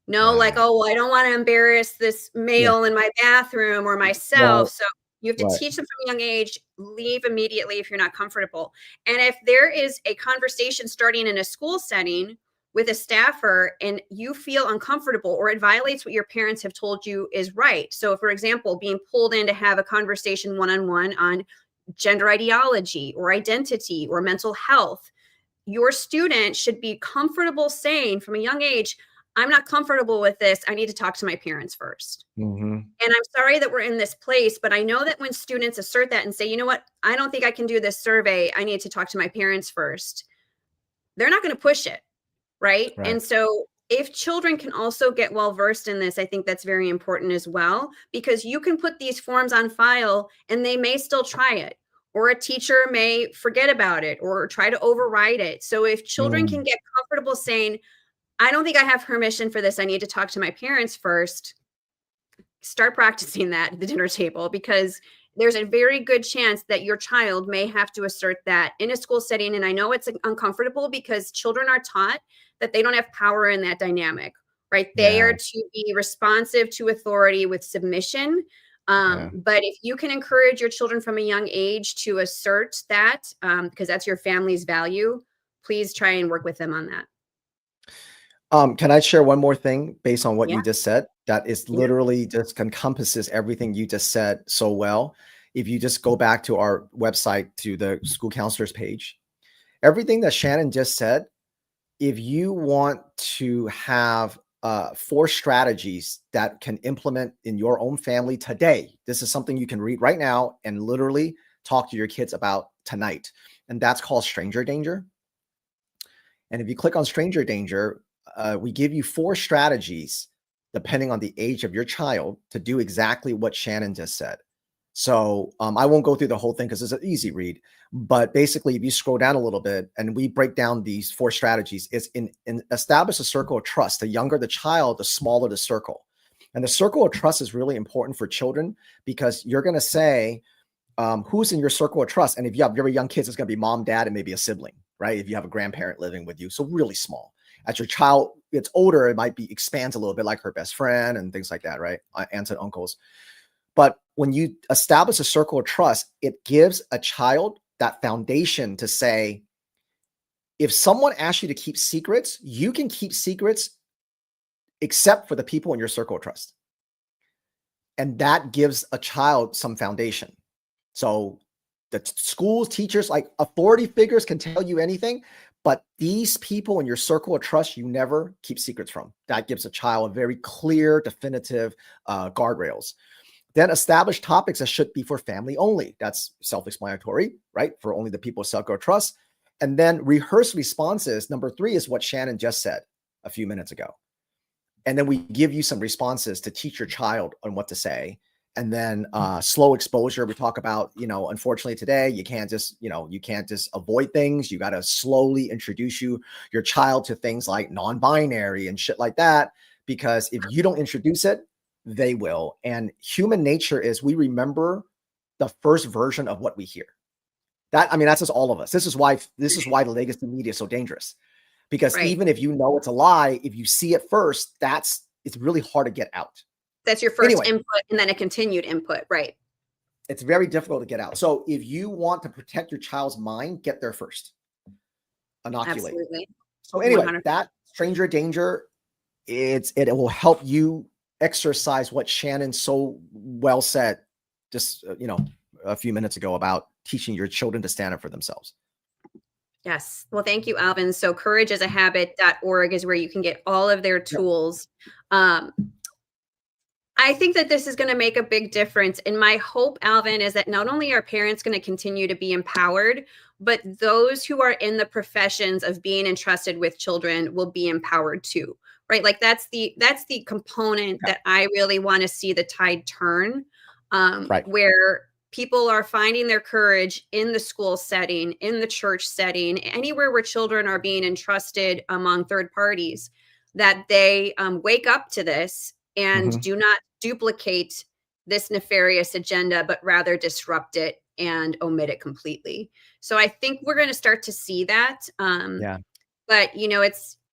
Like, oh, well, I don't want to embarrass this male in my bathroom or myself. So you have to teach them from a young age, leave immediately if you're not comfortable. And if there is a conversation starting in a school setting with a staffer and you feel uncomfortable or it violates what your parents have told you is right. So for example, being pulled in to have a conversation one-on-one on gender ideology or identity or mental health, your student should be comfortable saying from a young age, I'm not comfortable with this. I need to talk to my parents first. And I'm sorry that we're in this place, but I know that when students assert that and say, you know what, I don't think I can do this survey. I need to talk to my parents first. They're not going to push it. Right. And so if children can also get well versed in this, I think that's very important as well, because you can put these forms on file and they may still try it, or a teacher may forget about it or try to override it. So if children can get comfortable saying, I don't think I have permission for this, I need to talk to my parents first, start practicing that at the dinner table, because there's a very good chance that your child may have to assert that in a school setting. And I know it's uncomfortable because children are taught that they don't have power in that dynamic, right? They are to be responsive to authority with submission. But if you can encourage your children from a young age to assert that, because that's your family's value, please try and work with them on that. Can I share one more thing based on what you just said? That is literally just encompasses everything you just said so well. If you just go back to our website, to the school counselors page, everything that Shannon just said, if you want to have 4 strategies that can implement in your own family today, this is something you can read right now and literally talk to your kids about tonight. And that's called stranger danger. And if you click on stranger danger, we give you 4 strategies, depending on the age of your child, to do exactly what Shannon just said. So I won't go through the whole thing because it's an easy read. But basically, if you scroll down a little bit and we break down these 4 strategies, it's in establish a circle of trust. The younger the child, the smaller the circle. And the circle of trust is really important for children, because you're going to say, who's in your circle of trust? And if you have very young kids, it's going to be mom, dad, and maybe a sibling, right? If you have a grandparent living with you. So really small. As your child gets older, it might be expands a little bit, like her best friend and things like that, right? Aunts and uncles. But when you establish a circle of trust, it gives a child that foundation to say, if someone asks you to keep secrets, you can keep secrets except for the people in your circle of trust. And that gives a child some foundation. So the schools, teachers, like authority figures can tell you anything, but these people in your circle of trust, you never keep secrets from. That gives a child a very clear, definitive guardrails. Then establish topics that should be for family only. That's self-explanatory, right? For only the people of circle of trust. And then rehearse responses. Number 3 is what Shannon just said a few minutes ago. And then we give you some responses to teach your child on what to say. And then slow exposure. We talk about, unfortunately today, you can't just avoid things. You got to slowly introduce your child to things like non-binary and shit like that. Because if you don't introduce it, they will. And human nature is we remember the first version of what we hear. That's just all of us. This is why the legacy media is so dangerous. Because even if you know it's a lie, if you see it first, it's really hard to get out. That's your first input and then a continued input, right? It's very difficult to get out. So if you want to protect your child's mind, get there first. Inoculate. Absolutely. So anyway, 100%. That stranger danger, it will help you exercise what Shannon so well said just a few minutes ago about teaching your children to stand up for themselves. Yes. Well, thank you, Alvin. So courageasahabit.org is where you can get all of their tools. I think that this is going to make a big difference. And my hope, Alvin, is that not only are parents going to continue to be empowered, but those who are in the professions of being entrusted with children will be empowered too, right? Like that's the component that I really want to see the tide turn, where people are finding their courage in the school setting, in the church setting, anywhere where children are being entrusted among third parties, that they wake up to this and do not duplicate this nefarious agenda, but rather disrupt it and omit it completely. So I think we're going to start to see that. But,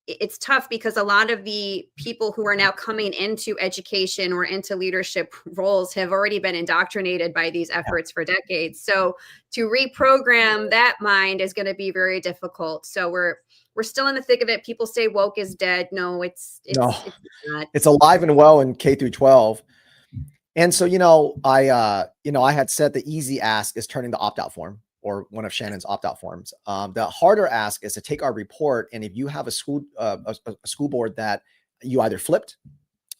it's tough because a lot of the people who are now coming into education or into leadership roles have already been indoctrinated by these efforts for decades. So to reprogram that mind is going to be very difficult. So we're still in the thick of it. People say woke is dead. No, it's not. It's alive and well in K-12. And so, I had said the easy ask is turning the opt-out form, or one of Shannon's opt-out forms. The harder ask is to take our report, and if you have a school board that you either flipped,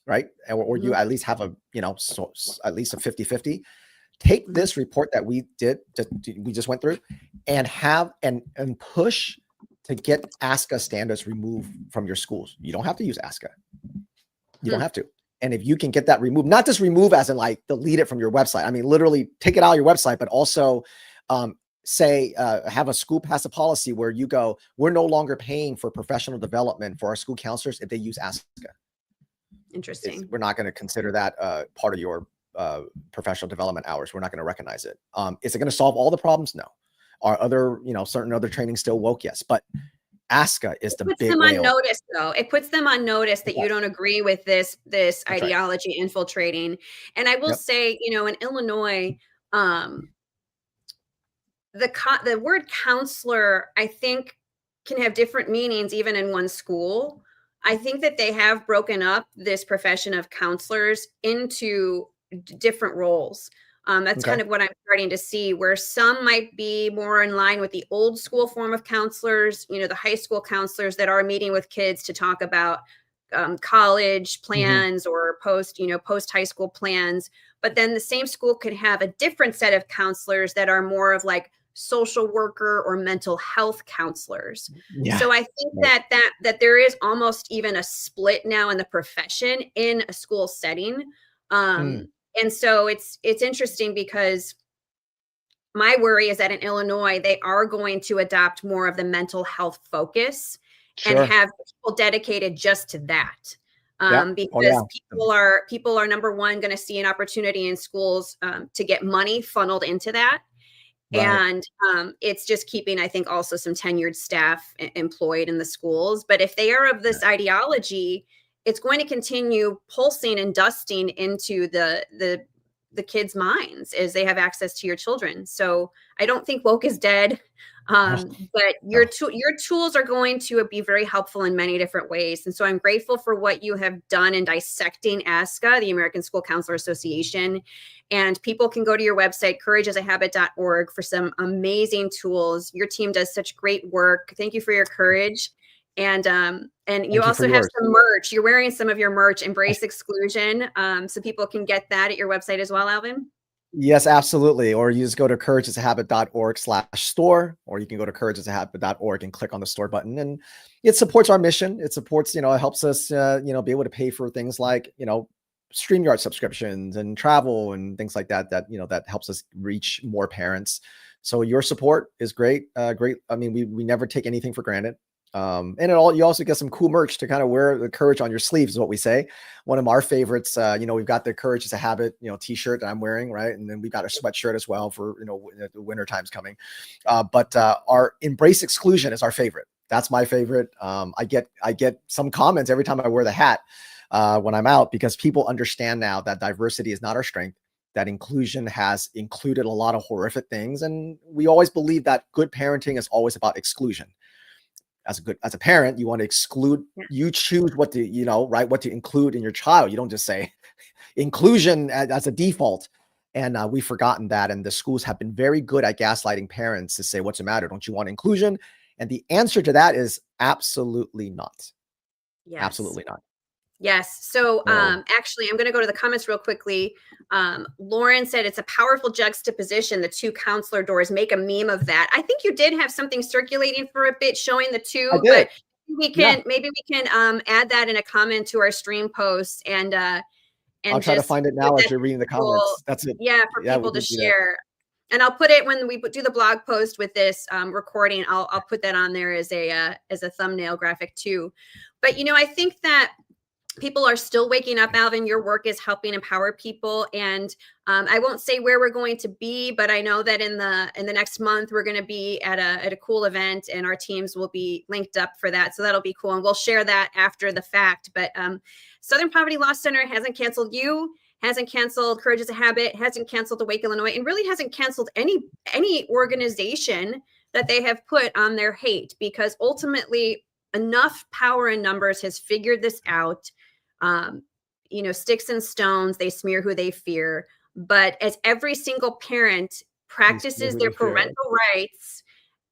right, or you at least have at least a 50-50, take this report that we just went through, and have and push to get ASCA standards removed from your schools. You don't have to use ASCA. You don't have to. And if you can get that removed, not just remove as in like delete it from your website. I mean, literally take it out of your website, but also have a school pass a policy where you go, we're no longer paying for professional development for our school counselors if they use ASCA. Interesting. We're not going to consider that part of your professional development hours. We're not going to recognize it. Is it going to solve all the problems? No. Are other, certain other training still woke? Yes. But ASCA is the big whale. It puts them on notice, though. It puts them on notice that you don't agree with this ideology infiltrating. And I will say, in Illinois, the word counselor, I think, can have different meanings even in one school. I think that they have broken up this profession of counselors into different roles. That's kind of what I'm starting to see, where some might be more in line with the old school form of counselors, the high school counselors that are meeting with kids to talk about college plans or post high school plans. But then the same school could have a different set of counselors that are more of like social worker or mental health counselors. So I think that there is almost even a split now in the profession in a school setting. And so it's interesting because my worry is that in Illinois, they are going to adopt more of the mental health focus and have people dedicated just to that. Because people are number one, going to see an opportunity in schools to get money funneled into that. Right. And it's just keeping, I think, also some tenured staff employed in the schools. But if they are of this ideology, it's going to continue pulsing and dusting into the the kids' minds as they have access to your children. So I don't think woke is dead. But your tools are going to be very helpful in many different ways. And so I'm grateful for what you have done in dissecting ASCA, the American School Counselor Association. And people can go to your website, courageasahabit.org, for some amazing tools. Your team does such great work. Thank you for your courage. And you also have some merch. You're wearing some of your merch, Embrace Exclusion. So people can get that at your website as well, Alvin? Yes, absolutely. Or you just go to courageasahabit.org/store, or you can go to courageasahabit.org and click on the store button. And it supports our mission. It supports, it helps us, be able to pay for things like, StreamYard subscriptions and travel and things like that, that helps us reach more parents. So your support is great. Great. I mean, we never take anything for granted. And you also get some cool merch to kind of wear the courage on your sleeves is what we say. One of our favorites, we've got the Courage is a Habit, t-shirt that I'm wearing. Right. And then we've got a sweatshirt as well for, the winter time's coming. But our Embrace Exclusion is our favorite. That's my favorite. I get some comments every time I wear the hat when I'm out, because people understand now that diversity is not our strength, that inclusion has included a lot of horrific things. And we always believe that good parenting is always about exclusion. As a parent, you want to exclude, you choose what to, what to include in your child. You don't just say inclusion as a default. And we've forgotten that. And the schools have been very good at gaslighting parents to say, what's the matter? Don't you want inclusion? And the answer to that is absolutely not. Yes. Absolutely not. Yes. So actually, I'm going to go to the comments real quickly. Lauren said it's a powerful juxtaposition, the two counselor doors. Make a meme of that. I think you did have something circulating for a bit showing the two, but maybe we can add that in a comment to our stream post and I'll try to find it now as you're reading the comments. That's it. Yeah, for people to share. And I'll put it when we do the blog post with this recording. I'll put that on there as a thumbnail graphic too. But I think that people are still waking up, Alvin. Your work is helping empower people. And I won't say where we're going to be, but I know that in the next month, we're going to be at a cool event, and our teams will be linked up for that. So that'll be cool. And we'll share that after the fact. But Southern Poverty Law Center hasn't canceled you, hasn't canceled Courage is a Habit, hasn't canceled Awake Illinois, and really hasn't canceled any organization that they have put on their hate, because ultimately enough power in numbers has figured this out. Sticks and stones, they smear who they fear. But as every single parent practices their parental rights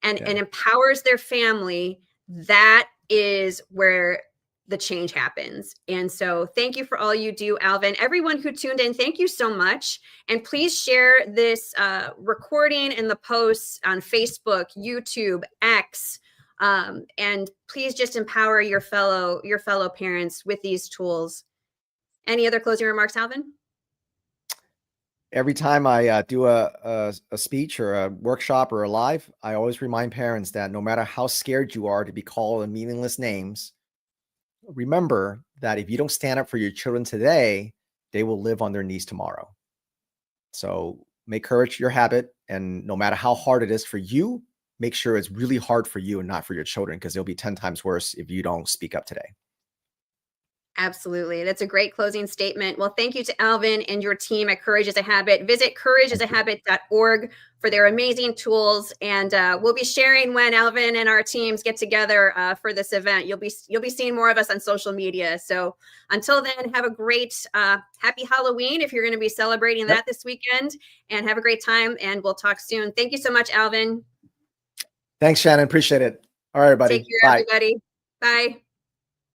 and empowers their family, that is where the change happens. And so thank you for all you do, Alvin. Everyone who tuned in, thank you so much. And please share this recording and the posts on Facebook, YouTube, X, and please just empower your fellow parents with these tools. Any other closing remarks, Alvin? Every time I do a speech or a workshop or a live, I always remind parents that no matter how scared you are to be called meaningless names, remember that if you don't stand up for your children today, they will live on their knees tomorrow. So make courage your habit. And no matter how hard it is for you, make sure it's really hard for you and not for your children, because it'll be 10 times worse if you don't speak up today. Absolutely. That's a great closing statement. Well, thank you to Alvin and your team at Courage is a Habit. Visit courageasahabit.org for their amazing tools. And we'll be sharing when Alvin and our teams get together for this event. You'll be seeing more of us on social media. So until then, have a great happy Halloween if you're going to be celebrating that this weekend, and have a great time. And we'll talk soon. Thank you so much, Alvin. Thanks, Shannon. Appreciate it. All right, everybody. Take care, everybody. Bye.